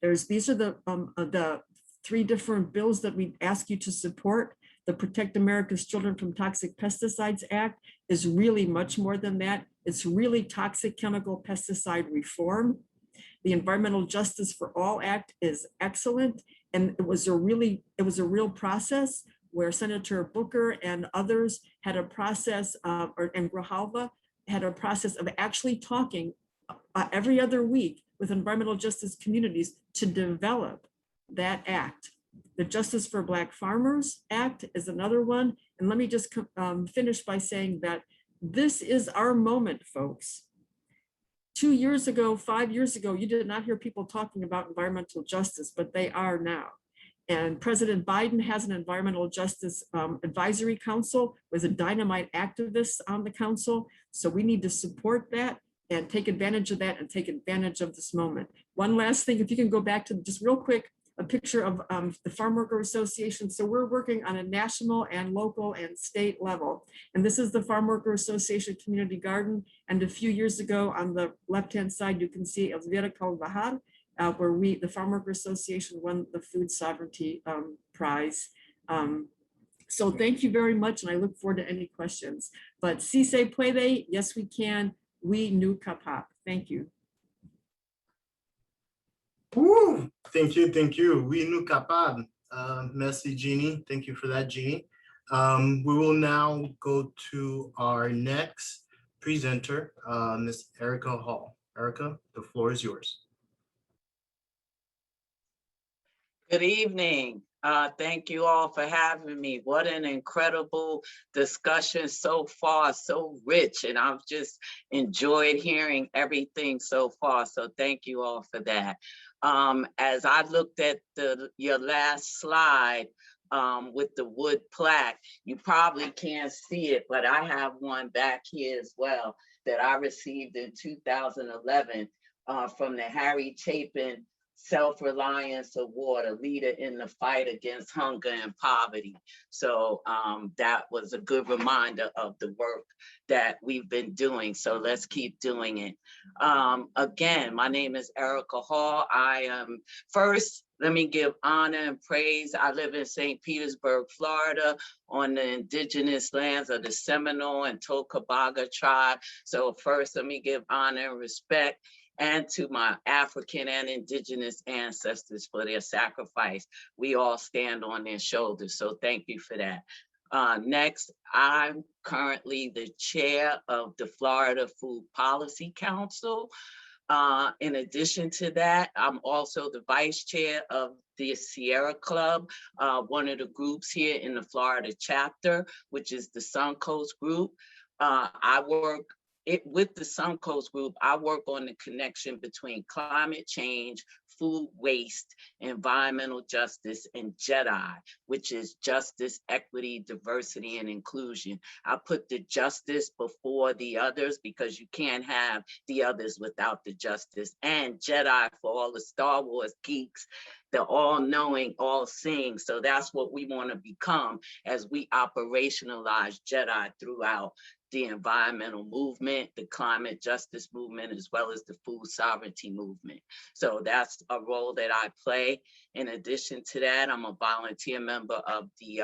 These are the 3 different bills that we ask you to support. The Protect America's Children from Toxic Pesticides Act is really much more than that. It's really toxic chemical pesticide reform. The Environmental Justice for All Act is excellent. And it was a real process where Senator Booker and others had a process and Grijalva had a process of actually talking every other week with environmental justice communities to develop that act. The Justice for Black Farmers Act is another one. And let me just finish by saying that this is our moment, folks. 2 years ago, 5 years ago, you did not hear people talking about environmental justice, but they are now. And President Biden has an environmental justice advisory council with a dynamite activists on the council. So we need to support that and take advantage of that and take advantage of this moment. One last thing, if you can go back to just real quick, a picture of the Farm Worker Association. So we're working on a national and local and state level. And this is the Farm Worker Association Community Garden. And a few years ago on the left-hand side, you can see El Vera Calvajar, where the Farm Worker Association won the Food Sovereignty Prize. So thank you very much. And I look forward to any questions. But si se puede, yes, we can. We nu capap. Thank you. Woo! Thank you. We nous capable. Merci, Jeannie. Thank you for that, Jeannie. We will now go to our next presenter, Ms. Erica Hall. Erica, the floor is yours. Good evening. Thank you all for having me. What an incredible discussion so far, so rich, and I've just enjoyed hearing everything so far. So thank you all for that. As I looked at your last slide with the wood plaque, you probably can't see it, but I have one back here as well that I received in 2011 from the Harry Chapin Self-Reliance Award, a leader in the fight against hunger and poverty. So that was a good reminder of the work that we've been doing. So let's keep doing it. Again, my name is Erica Hall. I am first, let me give honor and praise. I live in St. Petersburg, Florida, on the indigenous lands of the Seminole and Tocobaga tribe. So first, let me give honor and respect and to my African and indigenous ancestors for their sacrifice. We all stand on their shoulders, so thank you for that. Next, I'm currently the chair of the Florida Food Policy Council. In addition to that, I'm also the vice chair of the Sierra Club, one of the groups here in the Florida chapter, which is the Suncoast Group. I work with the Suncoast Group. I work on the connection between climate change, food waste, environmental justice, and JEDI, which is justice, equity, diversity, and inclusion. I put the justice before the others because you can't have the others without the justice. And JEDI for all the Star Wars geeks, the all-knowing, all-seeing. So that's what we want to become as we operationalize JEDI throughout the environmental movement, the climate justice movement, as well as the food sovereignty movement. So that's a role that I play. In addition to that, I'm a volunteer member of the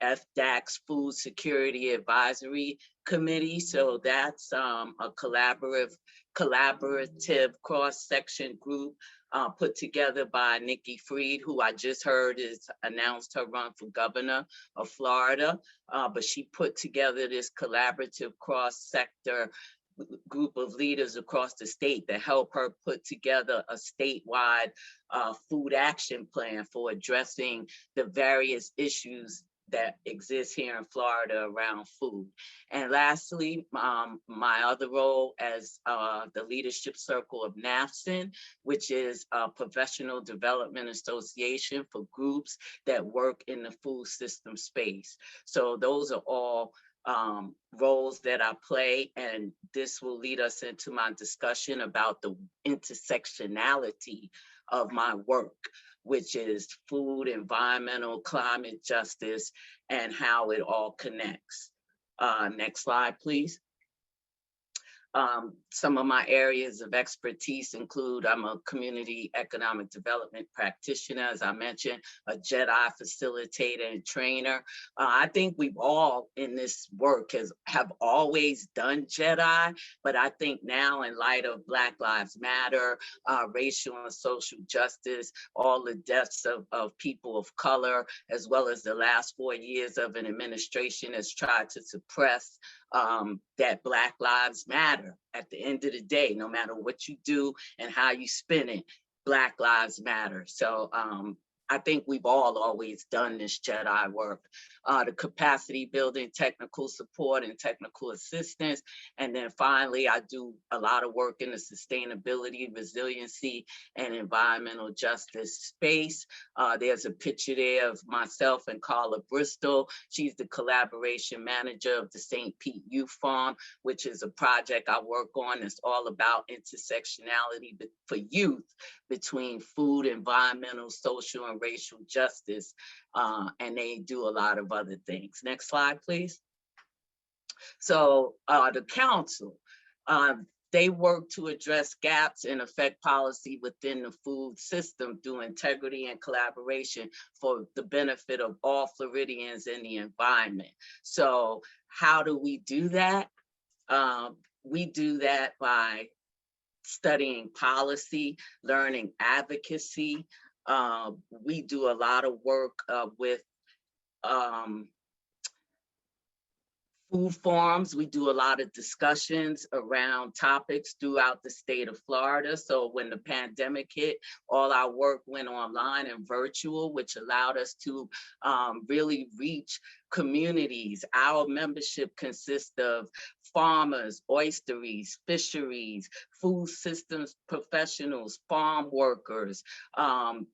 Fdax Food Security Advisory Committee. So that's a collaborative cross-section group put together by Nikki Fried, who I just heard is announced her run for governor of Florida. But she put together this collaborative cross-sector group of leaders across the state to help her put together a statewide food action plan for addressing the various issues that exists here in Florida around food. And lastly, my other role as the leadership circle of NAFSN, which is a professional development association for groups that work in the food system space. So those are all roles that I play, and this will lead us into my discussion about the intersectionality of my work, which is food, environmental, climate justice, and how it all connects. Next slide, please. Some of my areas of expertise include, I'm a community economic development practitioner, as I mentioned, a JEDI facilitator and trainer. I think we've all in this work have always done JEDI, but I think now in light of Black Lives Matter, racial and social justice, all the deaths of people of color, as well as the last 4 years of an administration that's tried to suppress that Black Lives Matter. At the end of the day, no matter what you do and how you spin it, Black Lives Matter. So I think we've all always done this JEDI work, the capacity building, technical support and technical assistance. And then finally, I do a lot of work in the sustainability, resiliency, and environmental justice space. There's a picture there of myself and Carla Bristol. She's the collaboration manager of the St. Pete Youth Farm, which is a project I work on that's all about intersectionality for youth between food, environmental, social, and racial justice, and they do a lot of other things. Next slide, please. So the council, they work to address gaps and affect policy within the food system through integrity and collaboration for the benefit of all Floridians and the environment. So how do we do that? We do that by studying policy, learning advocacy. We do a lot of work with food forums. We do a lot of discussions around topics throughout the state of Florida. So when the pandemic hit, all our work went online and virtual, which allowed us to really reach communities. Our membership consists of farmers, oysteries, fisheries, food systems professionals, farm workers,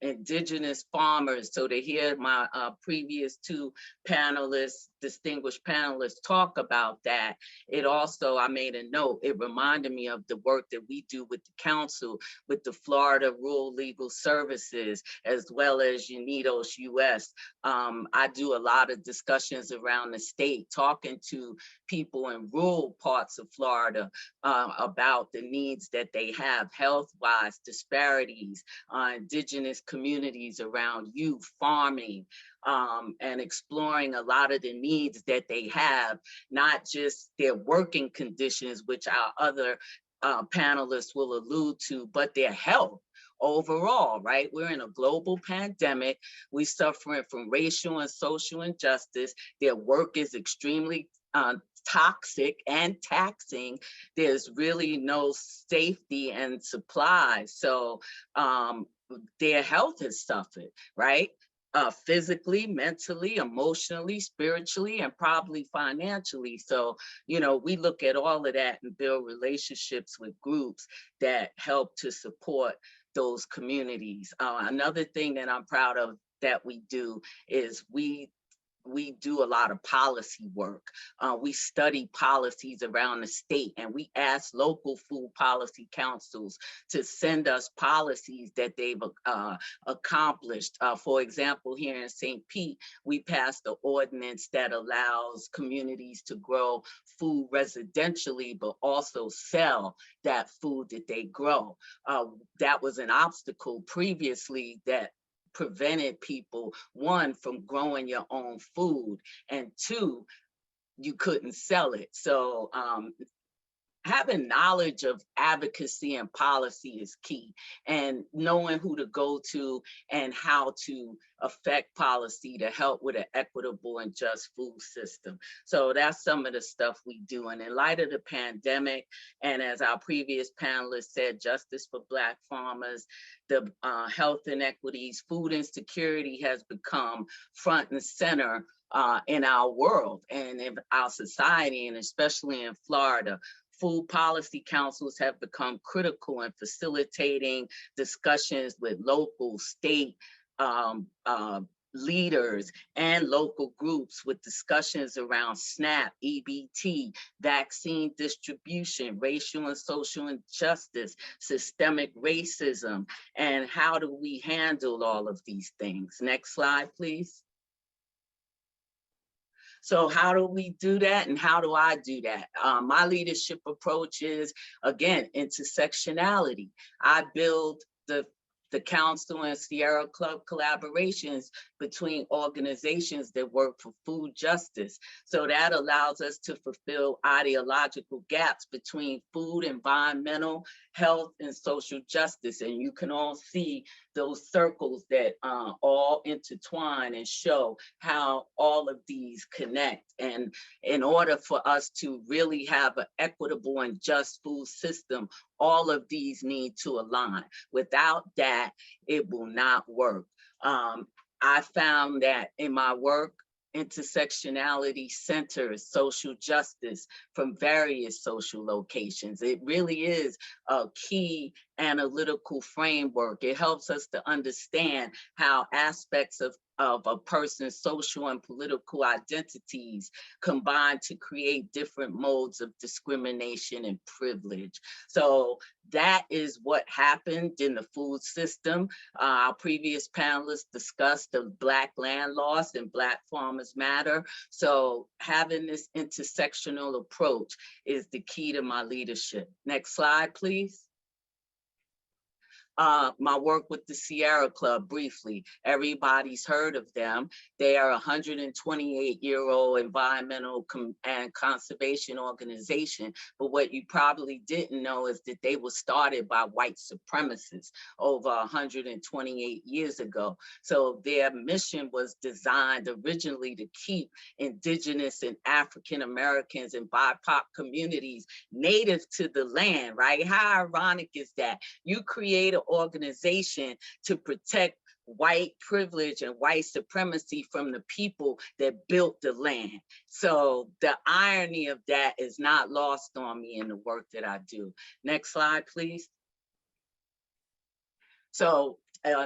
indigenous farmers. So to hear my previous two panelists, distinguished panelists talk about that, it also, I made a note, it reminded me of the work that we do with the council, with the Florida Rural Legal Services, as well as Unidos US. I do a lot of discussions around the state, talking to people in rural parts of Florida about the needs that they have, health-wise, disparities, indigenous communities around youth, farming, and exploring a lot of the needs that they have, not just their working conditions, which our other panelists will allude to, but their health overall, right? We're in a global pandemic. We're suffering from racial and social injustice. Their work is extremely toxic and taxing. There's really no safety and supply. So their health has suffered, right? Physically, mentally, emotionally, spiritually, and probably financially. So, you know, we look at all of that and build relationships with groups that help to support those communities. Another thing that I'm proud of that we do is we do a lot of policy work. We study policies around the state, and we ask local food policy councils to send us policies that they've accomplished. For example, here in St. Pete, we passed an ordinance that allows communities to grow food residentially, but also sell that food that they grow. That was an obstacle previously that prevented people, one, from growing your own food, and two, you couldn't sell it. So having knowledge of advocacy and policy is key, and knowing who to go to and how to affect policy to help with an equitable and just food system. So that's some of the stuff we do. And in light of the pandemic, and as our previous panelists said, justice for Black farmers, the health inequities, food insecurity has become front and center in our world and in our society, and especially in Florida. Food policy councils have become critical in facilitating discussions with local, state leaders and local groups, with discussions around SNAP, EBT, vaccine distribution, racial and social injustice, systemic racism, and how do we handle all of these things? Next slide, please. So how do we do that, and how do I do that? My leadership approach is, again, intersectionality. I build the council and Sierra Club collaborations between organizations that work for food justice. So that allows us to fulfill ideological gaps between food, environmental, health, and social justice. And you can all see those circles that all intertwine and show how all of these connect. And in order for us to really have an equitable and just food system, all of these need to align. Without that, it will not work. I found that in my work, intersectionality centers social justice from various social locations. It really is a key analytical framework. It helps us to understand how aspects of a person's social and political identities combine to create different modes of discrimination and privilege. So that is what happened in the food system. Our previous panelists discussed the Black land loss and Black Farmers Matter. So having this intersectional approach is the key to my leadership. Next slide, please. My work with the Sierra Club, briefly, everybody's heard of them. They are a 128-year-old environmental and conservation organization. But what you probably didn't know is that they were started by white supremacists over 128 years ago. So their mission was designed originally to keep indigenous and African Americans and BIPOC communities native to the land, right? How ironic is that? You create an organization to protect white privilege and white supremacy from the people that built the land. So the irony of that is not lost on me in the work that I do. Next slide, please. So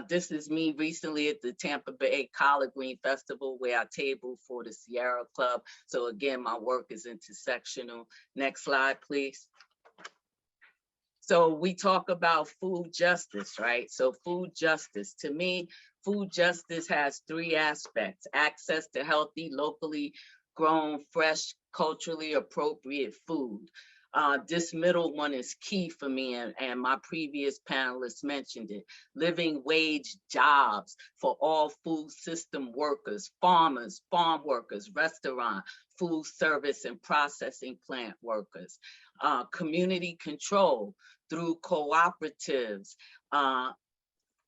this is me recently at the Tampa Bay Collard Green Festival, where I table for the Sierra Club. So again, my work is intersectional. Next slide, please. So we talk about food justice, right? So food justice, to me, food justice has three aspects: access to healthy, locally grown, fresh, culturally appropriate food. This middle one is key for me, and my previous panelists mentioned it. Living wage jobs for all food system workers, farmers, farm workers, restaurant, food service and processing plant workers. Community control through cooperatives.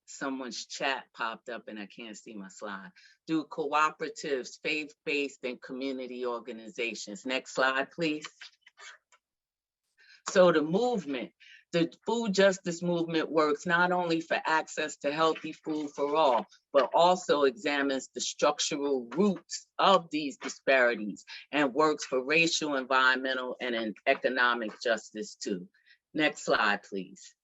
Someone's chat popped up and I can't see my slide. Through cooperatives, faith-based and community organizations. Next slide, please. So the movement, the food justice movement works not only for access to healthy food for all, but also examines the structural roots of these disparities and works for racial, environmental, and economic justice too. Next slide, please.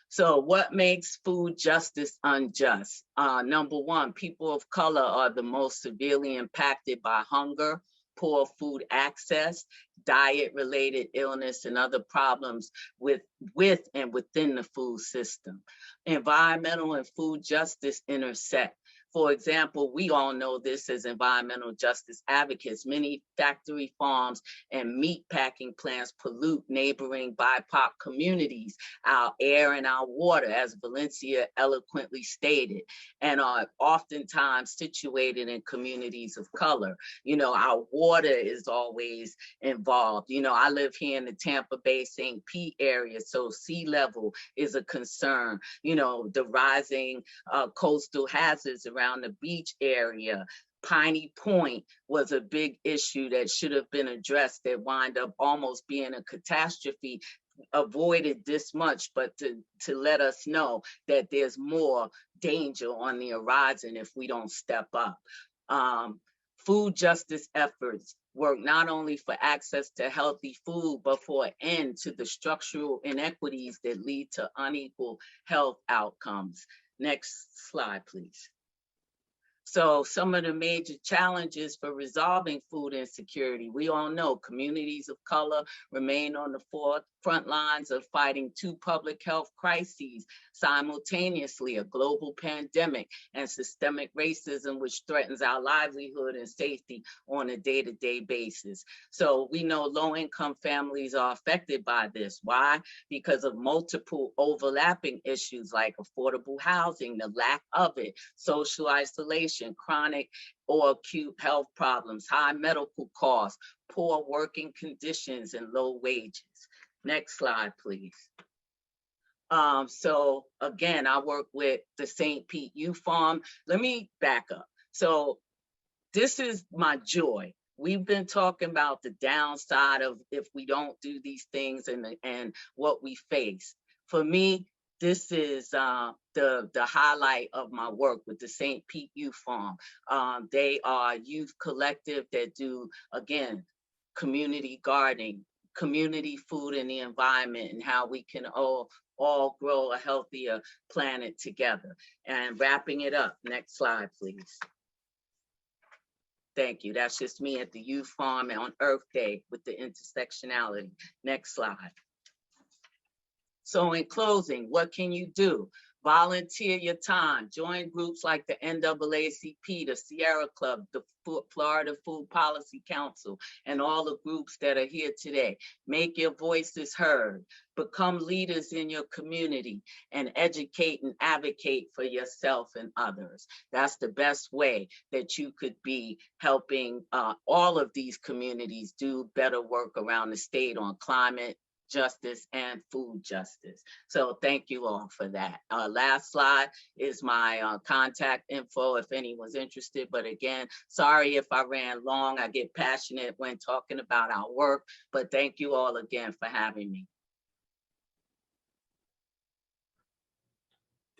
So what makes food justice unjust? Number one, people of color are the most severely impacted by hunger, poor food access, diet-related illness, and other problems with and within the food system. Environmental and food justice intersect. For example, we all know this as environmental justice advocates. Many factory farms and meat packing plants pollute neighboring BIPOC communities, our air and our water, as Valencia eloquently stated, and are oftentimes situated in communities of color. You know, our water is always involved. You know, I live here in the Tampa Bay, St. Pete area, so sea level is a concern. You know, the rising coastal hazards around the beach area. Piney Point was a big issue that should have been addressed that wind up almost being a catastrophe. Avoided this much, but to let us know that there's more danger on the horizon if we don't step up. Food justice efforts work not only for access to healthy food, but for an end to the structural inequities that lead to unequal health outcomes. Next slide, please. So some of the major challenges for resolving food insecurity, we all know communities of color remain on the front lines of fighting two public health crises simultaneously: a global pandemic and systemic racism, which threatens our livelihood and safety on a day-to-day basis. So we know low-income families are affected by this. Why? Because of multiple overlapping issues like affordable housing, the lack of it, social isolation, chronic or acute health problems, high medical costs, poor working conditions, and low wages. Next slide, please. So again, I work with the St. Pete Youth Farm. Let me back up. So this is my joy. We've been talking about the downside of if we don't do these things and what we face. For me, this is the highlight of my work with the St. Pete Youth Farm. They are a youth collective that do, again, community gardening, community food and the environment, and how we can all grow a healthier planet together. And wrapping it up, next slide, please. Thank you. That's just me at the Youth Farm on Earth Day with the intersectionality. Next slide. So in closing, what can you do? Volunteer your time. Join groups like the NAACP, the Sierra Club, the Florida Food Policy Council, and all the groups that are here today. Make your voices heard. Become leaders in your community and educate and advocate for yourself and others. That's the best way that you could be helping all of these communities do better work around the state on climate justice and food justice. So thank you all for that. Last slide is my contact info if anyone's interested. But again, sorry if I ran long. I get passionate when talking about our work, but thank you all again for having me.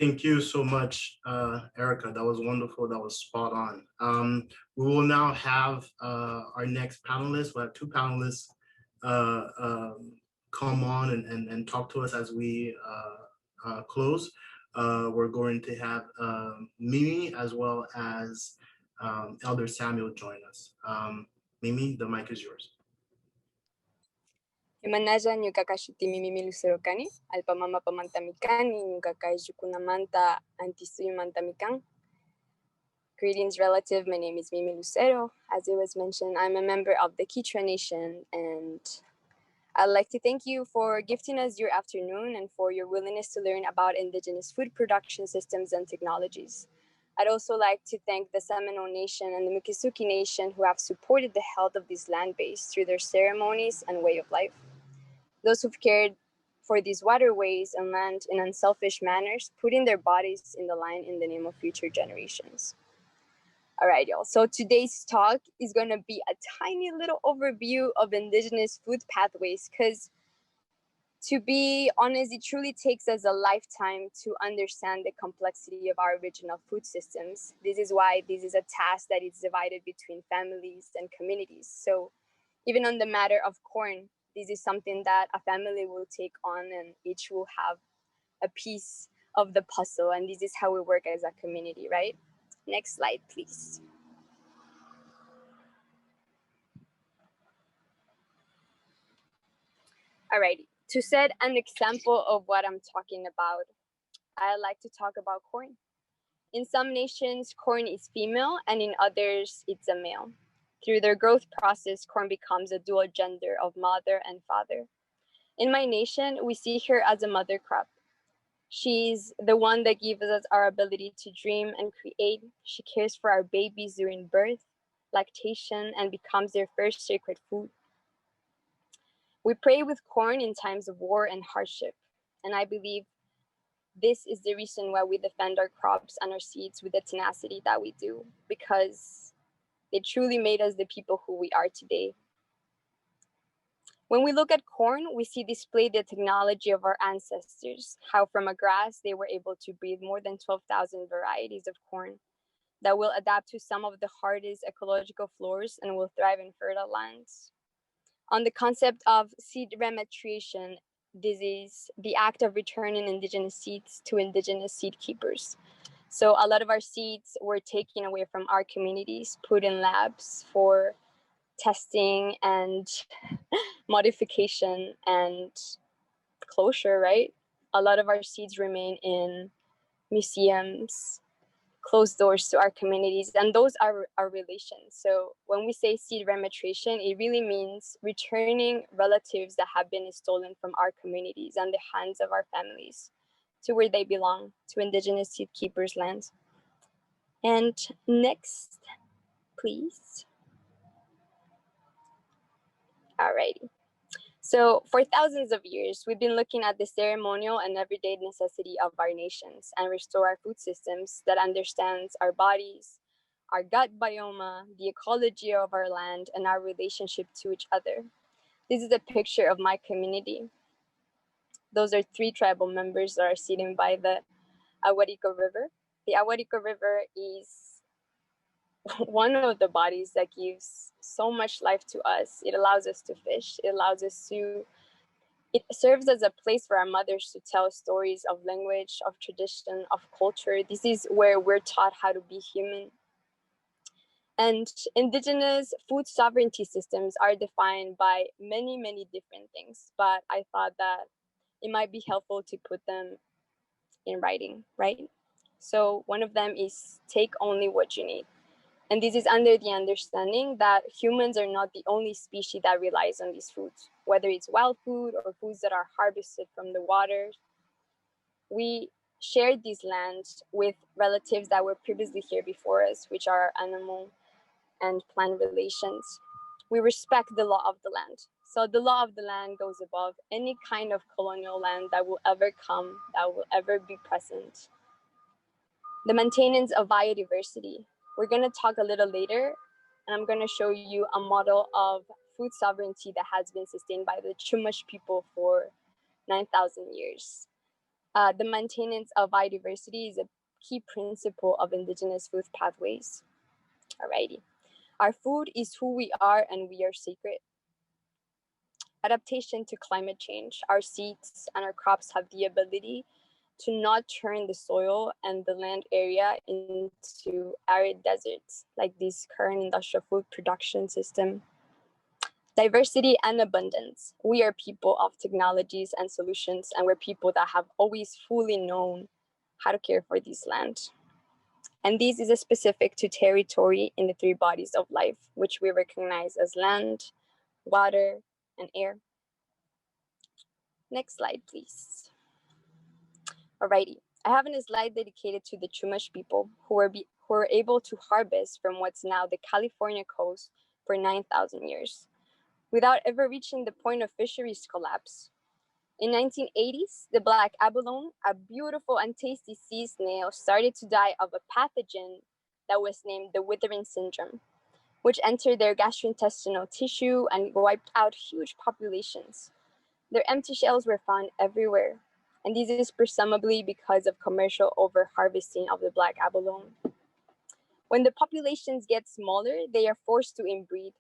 Thank you so much, Erica. That was wonderful. That was spot on. We will now have our next panelist. We'll have two panelists come on and talk to us as we close. We're going to have Mimi as well as Elder Samuel join us. Mimi, the mic is yours. Imanaja nyukakashuti mimi Lucero kani, alpamama pamantamikani, nyukakai jukunamanta antisuyumantamikang. Greetings, relative. My name is Mimi Lucero. As it was mentioned, I'm a member of the Quechua Nation, and I'd like to thank you for gifting us your afternoon and for your willingness to learn about indigenous food production systems and technologies. I'd also like to thank the Seminole Nation and the Miccosukee Nation who have supported the health of this land base through their ceremonies and way of life. Those who've cared for these waterways and land in unselfish manners, putting their bodies in the line in the name of future generations. All right, y'all. So today's talk is going to be a tiny little overview of indigenous food pathways, because to be honest, it truly takes us a lifetime to understand the complexity of our original food systems. This is why this is a task that is divided between families and communities. So even on the matter of corn, this is something that a family will take on and each will have a piece of the puzzle. And this is how we work as a community, right? Next slide, please. Alrighty, to set an example of what I'm talking about, I like to talk about corn. In some nations, corn is female, and in others, it's a male. Through their growth process, corn becomes a dual gender of mother and father. In my nation, we see her as a mother crop. She's the one that gives us our ability to dream and create. She cares for our babies during birth, lactation, and becomes their first sacred food. We pray with corn in times of war and hardship. And I believe this is the reason why we defend our crops and our seeds with the tenacity that we do, because they truly made us the people who we are today. When we look at corn, we see displayed the technology of our ancestors, how from a grass they were able to breed more than 12,000 varieties of corn that will adapt to some of the hardest ecological floors and will thrive in fertile lands. On the concept of seed rematriation, this is the act of returning indigenous seeds to indigenous seed keepers. So a lot of our seeds were taken away from our communities, put in labs for testing and modification and closure, right? A lot of our seeds remain in museums, closed doors to our communities, and those are our relations. So when we say seed rematriation, it really means returning relatives that have been stolen from our communities and the hands of our families to where they belong, to indigenous seed keepers' lands. And next, please. Alrighty. So for thousands of years, we've been looking at the ceremonial and everyday necessity of our nations and restore our food systems that understands our bodies, our gut biome, the ecology of our land, and our relationship to each other. This is a picture of my community. Those are 3 tribal members that are sitting by the Aguarico River. The Aguarico River is one of the bodies that gives so much life to us. It allows us to fish. It serves as a place for our mothers to tell stories of language, of tradition, of culture. This is where we're taught how to be human. And indigenous food sovereignty systems are defined by many, many different things, but I thought that it might be helpful to put them in writing, right? So one of them is take only what you need. And this is under the understanding that humans are not the only species that relies on these foods, whether it's wild food or foods that are harvested from the water. We shared this land with relatives that were previously here before us, which are animal and plant relations. We respect the law of the land. So the law of the land goes above any kind of colonial land that will ever come, that will ever be present. The maintenance of biodiversity. We're going to talk a little later, and I'm going to show you a model of food sovereignty that has been sustained by the Chumash people for 9,000 years. The maintenance of biodiversity is a key principle of indigenous food pathways. Alrighty. Our food is who we are, and we are sacred. Adaptation to climate change. Our seeds and our crops have the ability to not turn the soil and the land area into arid deserts, like this current industrial food production system. Diversity and abundance. We are people of technologies and solutions, and we're people that have always fully known how to care for this land. And this is specific to territory in the three bodies of life, which we recognize as land, water, and air. Next slide, please. Alrighty, I have a slide dedicated to the Chumash people who were able to harvest from what's now the California coast for 9,000 years, without ever reaching the point of fisheries collapse. In 1980s, the black abalone, a beautiful and tasty sea snail, started to die of a pathogen that was named the Withering Syndrome, which entered their gastrointestinal tissue and wiped out huge populations. Their empty shells were found everywhere, and this is presumably because of commercial over-harvesting of the black abalone. When the populations get smaller, they are forced to inbreed.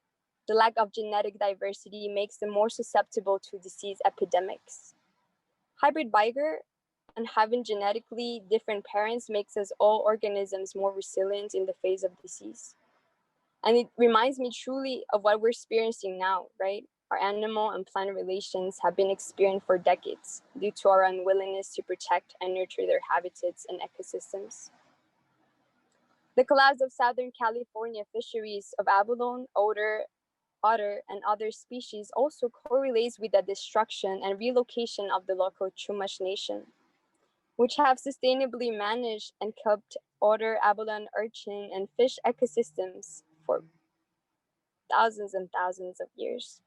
The lack of genetic diversity makes them more susceptible to disease epidemics. Hybrid vigor and having genetically different parents makes us all organisms more resilient in the face of disease. And it reminds me truly of what we're experiencing now, right? Our animal and plant relations have been experienced for decades due to our unwillingness to protect and nurture their habitats and ecosystems. The collapse of Southern California fisheries of abalone, otter, and other species also correlates with the destruction and relocation of the local Chumash nation, which have sustainably managed and kept otter, abalone, urchin, and fish ecosystems for thousands and thousands of years.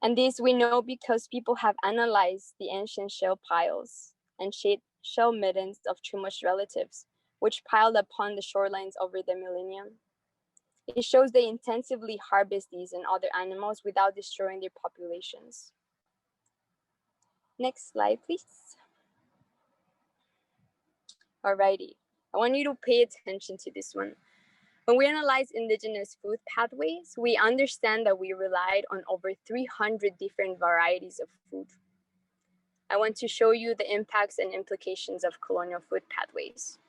And this we know because people have analyzed the ancient shell piles and shell middens of Chumash relatives, which piled upon the shorelines over the millennium. It shows they intensively harvest these and other animals without destroying their populations. Next slide, please. Alrighty, I want you to pay attention to this one. When we analyze indigenous food pathways, we understand that we relied on over 300 different varieties of food. I want to show you the impacts and implications of colonial food pathways.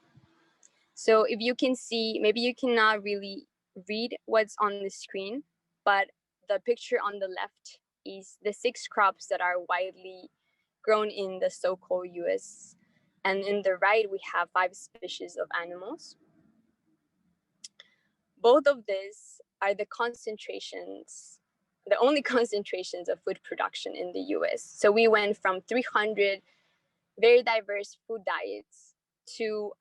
So if you can see, maybe you cannot really read what's on the screen, but the picture on the left is the 6 crops that are widely grown in the so-called US. And in the right, we have 5 species of animals. Both of these are the concentrations, the only concentrations of food production in the US. So we went from 300 very diverse food diets to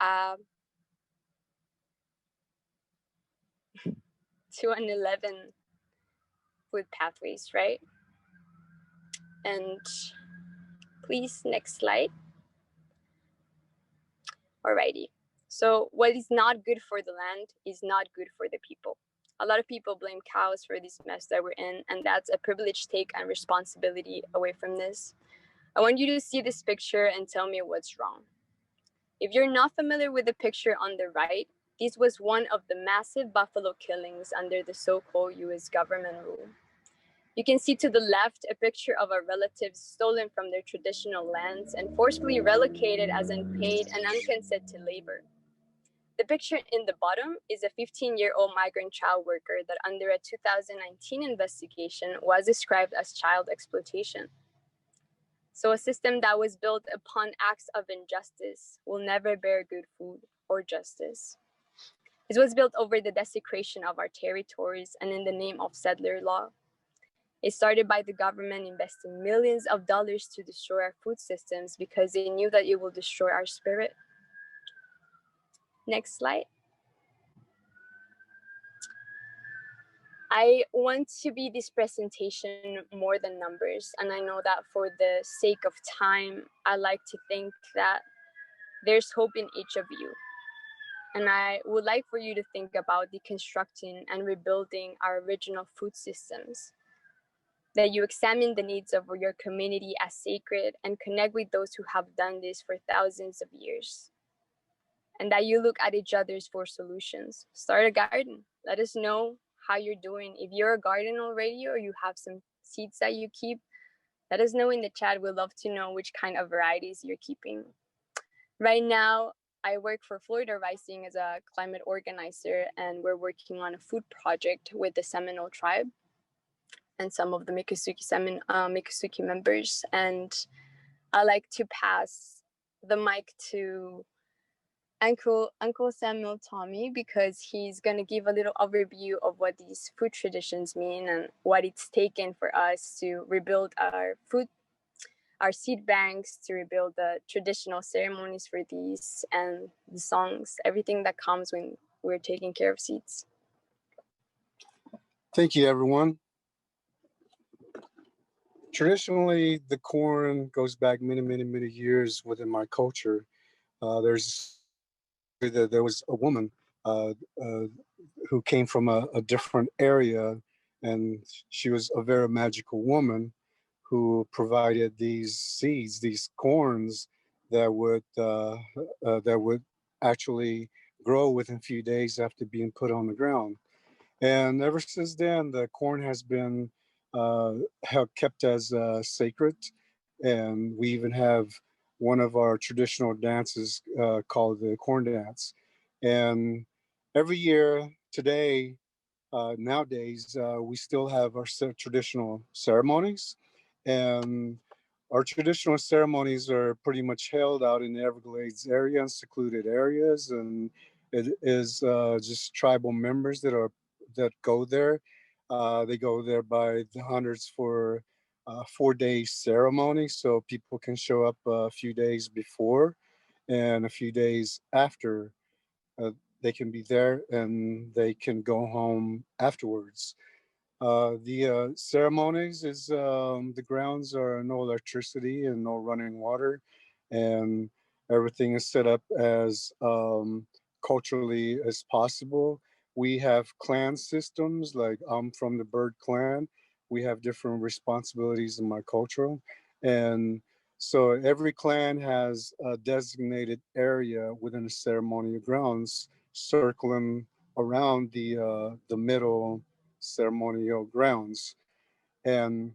an 11 food pathways, right? And please, next slide. Alrighty. So what is not good for the land is not good for the people. A lot of people blame cows for this mess that we're in, and that's a privileged take and responsibility away from this. I want you to see this picture and tell me what's wrong. If you're not familiar with the picture on the right, this was one of the massive buffalo killings under the so-called US government rule. You can see to the left a picture of our relatives stolen from their traditional lands and forcibly relocated as unpaid and unconsented labor. The picture in the bottom is a 15-year-old migrant child worker that under a 2019 investigation was described as child exploitation. So a system that was built upon acts of injustice will never bear good food or justice. It was built over the desecration of our territories and in the name of settler law. It started by the government investing millions of dollars to destroy our food systems because they knew that it will destroy our spirit. Next slide. I want to be this presentation more than numbers, and I know that for the sake of time, I like to think that there's hope in each of you. And I would like for you to think about deconstructing and rebuilding our original food systems, that you examine the needs of your community as sacred and connect with those who have done this for thousands of years, and that you look at each other's for solutions. Start a garden. Let us know how you're doing. If you're a garden already or you have some seeds that you keep, let us know in the chat. We'd love to know which kind of varieties you're keeping. Right now, I work for Florida Rising as a climate organizer, and we're working on a food project with the Seminole tribe and some of the Miccosukee members. And I like to pass the mic to Uncle Samuel Tommy, because he's going to give a little overview of what these food traditions mean and what it's taken for us to rebuild our seed banks, to rebuild the traditional ceremonies for these and the songs, everything that comes when we're taking care of seeds. Thank you, everyone. Traditionally, the corn goes back many, many, many years within my culture. There was a woman who came from a different area, and she was a very magical woman who provided these seeds, these corns that would actually grow within a few days after being put on the ground. And ever since then, the corn has been kept as sacred, and we even have one of our traditional dances called the corn dance. And every year today, nowadays, we still have our traditional ceremonies, and our traditional ceremonies are pretty much held out in the Everglades area and secluded areas, and it is just tribal members that go there. They go there by the hundreds for 4-day ceremony, so people can show up a few days before and a few days after. They can be there and they can go home afterwards. The ceremonies is the grounds are no electricity and no running water, and everything is set up as culturally as possible. We have clan systems, like I'm from the Bird clan. We have different responsibilities in my culture, and so every clan has a designated area within the ceremonial grounds circling around the middle ceremonial grounds. And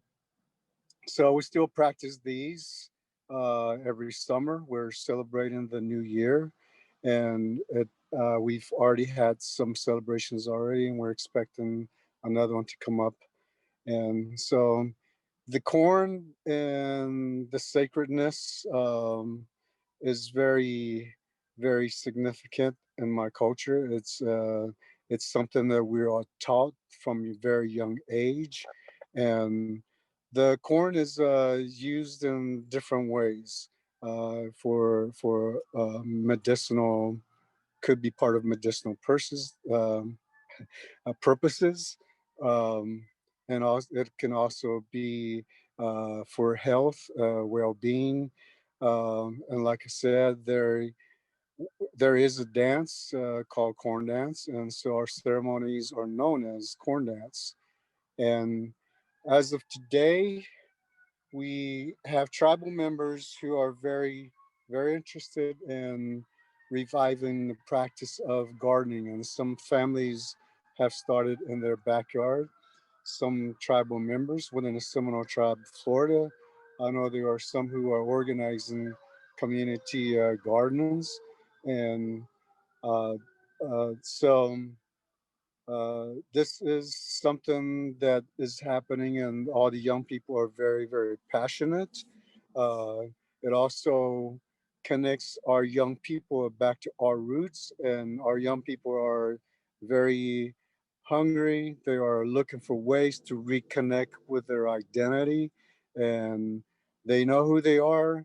so we still practice these every summer. We're celebrating the new year, and we've already had some celebrations already, and we're expecting another one to come up. And so the corn and the sacredness is very, very significant in my culture. It's something that we are taught from a very young age, and the corn is used in different ways for medicinal. Could be part of medicinal purposes, and also it can also be for health, well-being, and like I said, there is a dance called corn dance, and so our ceremonies are known as corn dance. And as of today, we have tribal members who are very, very interested in reviving the practice of gardening, and some families have started in their backyard. Some tribal members within the Seminole tribe of Florida, I know there are some who are organizing community gardens, and uh, so this is something that is happening, and all the young people are very, very passionate It also connects our young people back to our roots, and our young people are very hungry. They are looking for ways to reconnect with their identity, and they know who they are,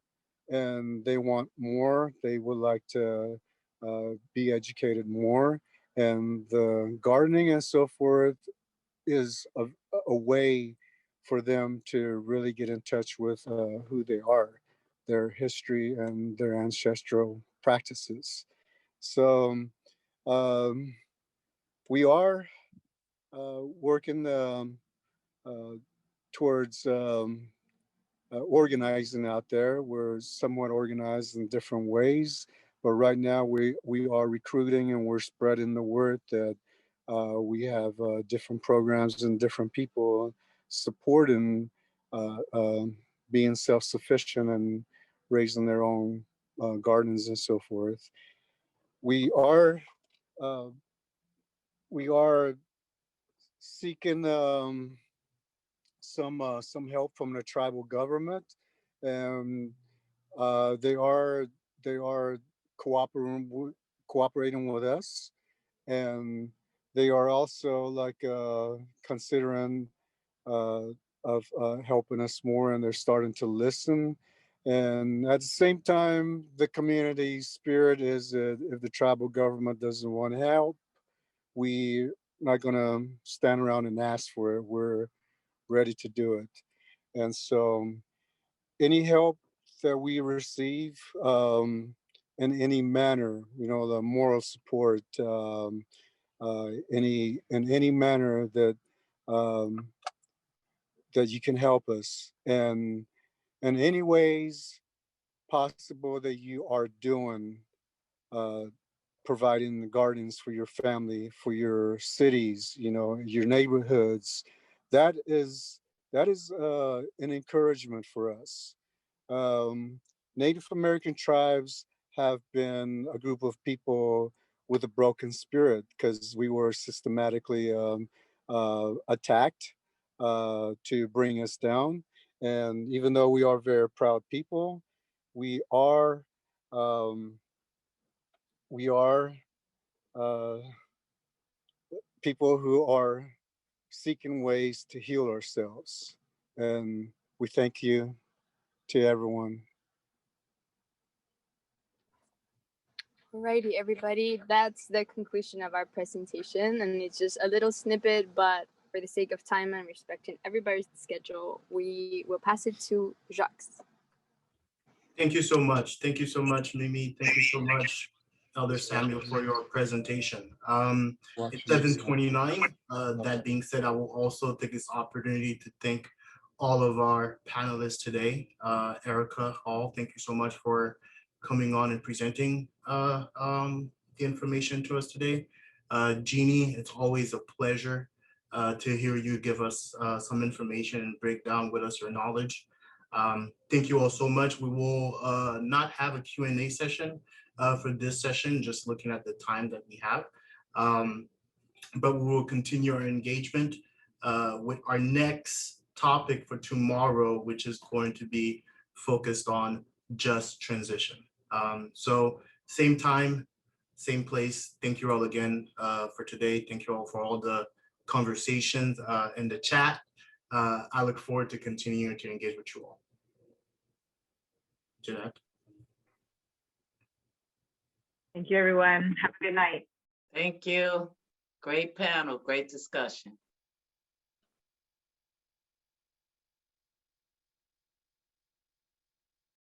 and they want more. They would like to be educated more, and the gardening and so forth is a way for them to really get in touch with who they are, their history, and their ancestral practices. So um, we are working uh, towards organizing out there. We're somewhat organized in different ways, but right now we are recruiting and we're spreading the word that we have different programs and different people supporting being self-sufficient and raising their own gardens and so forth. We are uh, we are seeking some help from the tribal government, and they are cooperating with us, and they are also like considering uh, of helping us more, and they're starting to listen. And at the same time, the community spirit is that if the tribal government doesn't want help, we're not going to stand around and ask for it. We're ready to do it. And so any help that we receive in any manner, the moral support, any in any manner um, that you can help us, and in any ways possible that you are doing, uh, providing the gardens for your family, for your cities, your neighborhoods. That is an encouragement for us. Um, Native American tribes have been a group of people with a broken spirit because we were systematically attacked to bring us down. And even though we are very proud people, we are um, we are uh, people who are seeking ways to heal ourselves. And we thank you to everyone. Alrighty, everybody, that's the conclusion of our presentation, and it's just a little snippet, but for the sake of time and respecting everybody's schedule, we will pass it to Jacques. Thank you so much. Thank you so much, Mimi. Thank you so much, Elder Samuel, for your presentation. It's 7:29. That being said, I will also take this opportunity to thank all of our panelists today. Erica Hall, thank you so much for coming on and presenting the information to us today. Jeannie, it's always a pleasure to hear you give us some information and break down with us your knowledge. Thank you all so much. We will not have a Q&A session for this session, just looking at the time that we have. But we will continue our engagement with our next topic for tomorrow, which is going to be focused on just transition. So same time, same place. Thank you all again for today. Thank you all for all the conversations in the chat. I look forward to continuing to engage with you all. Jeanette. Thank you, everyone. Have a good night. Thank you. Great panel, great discussion.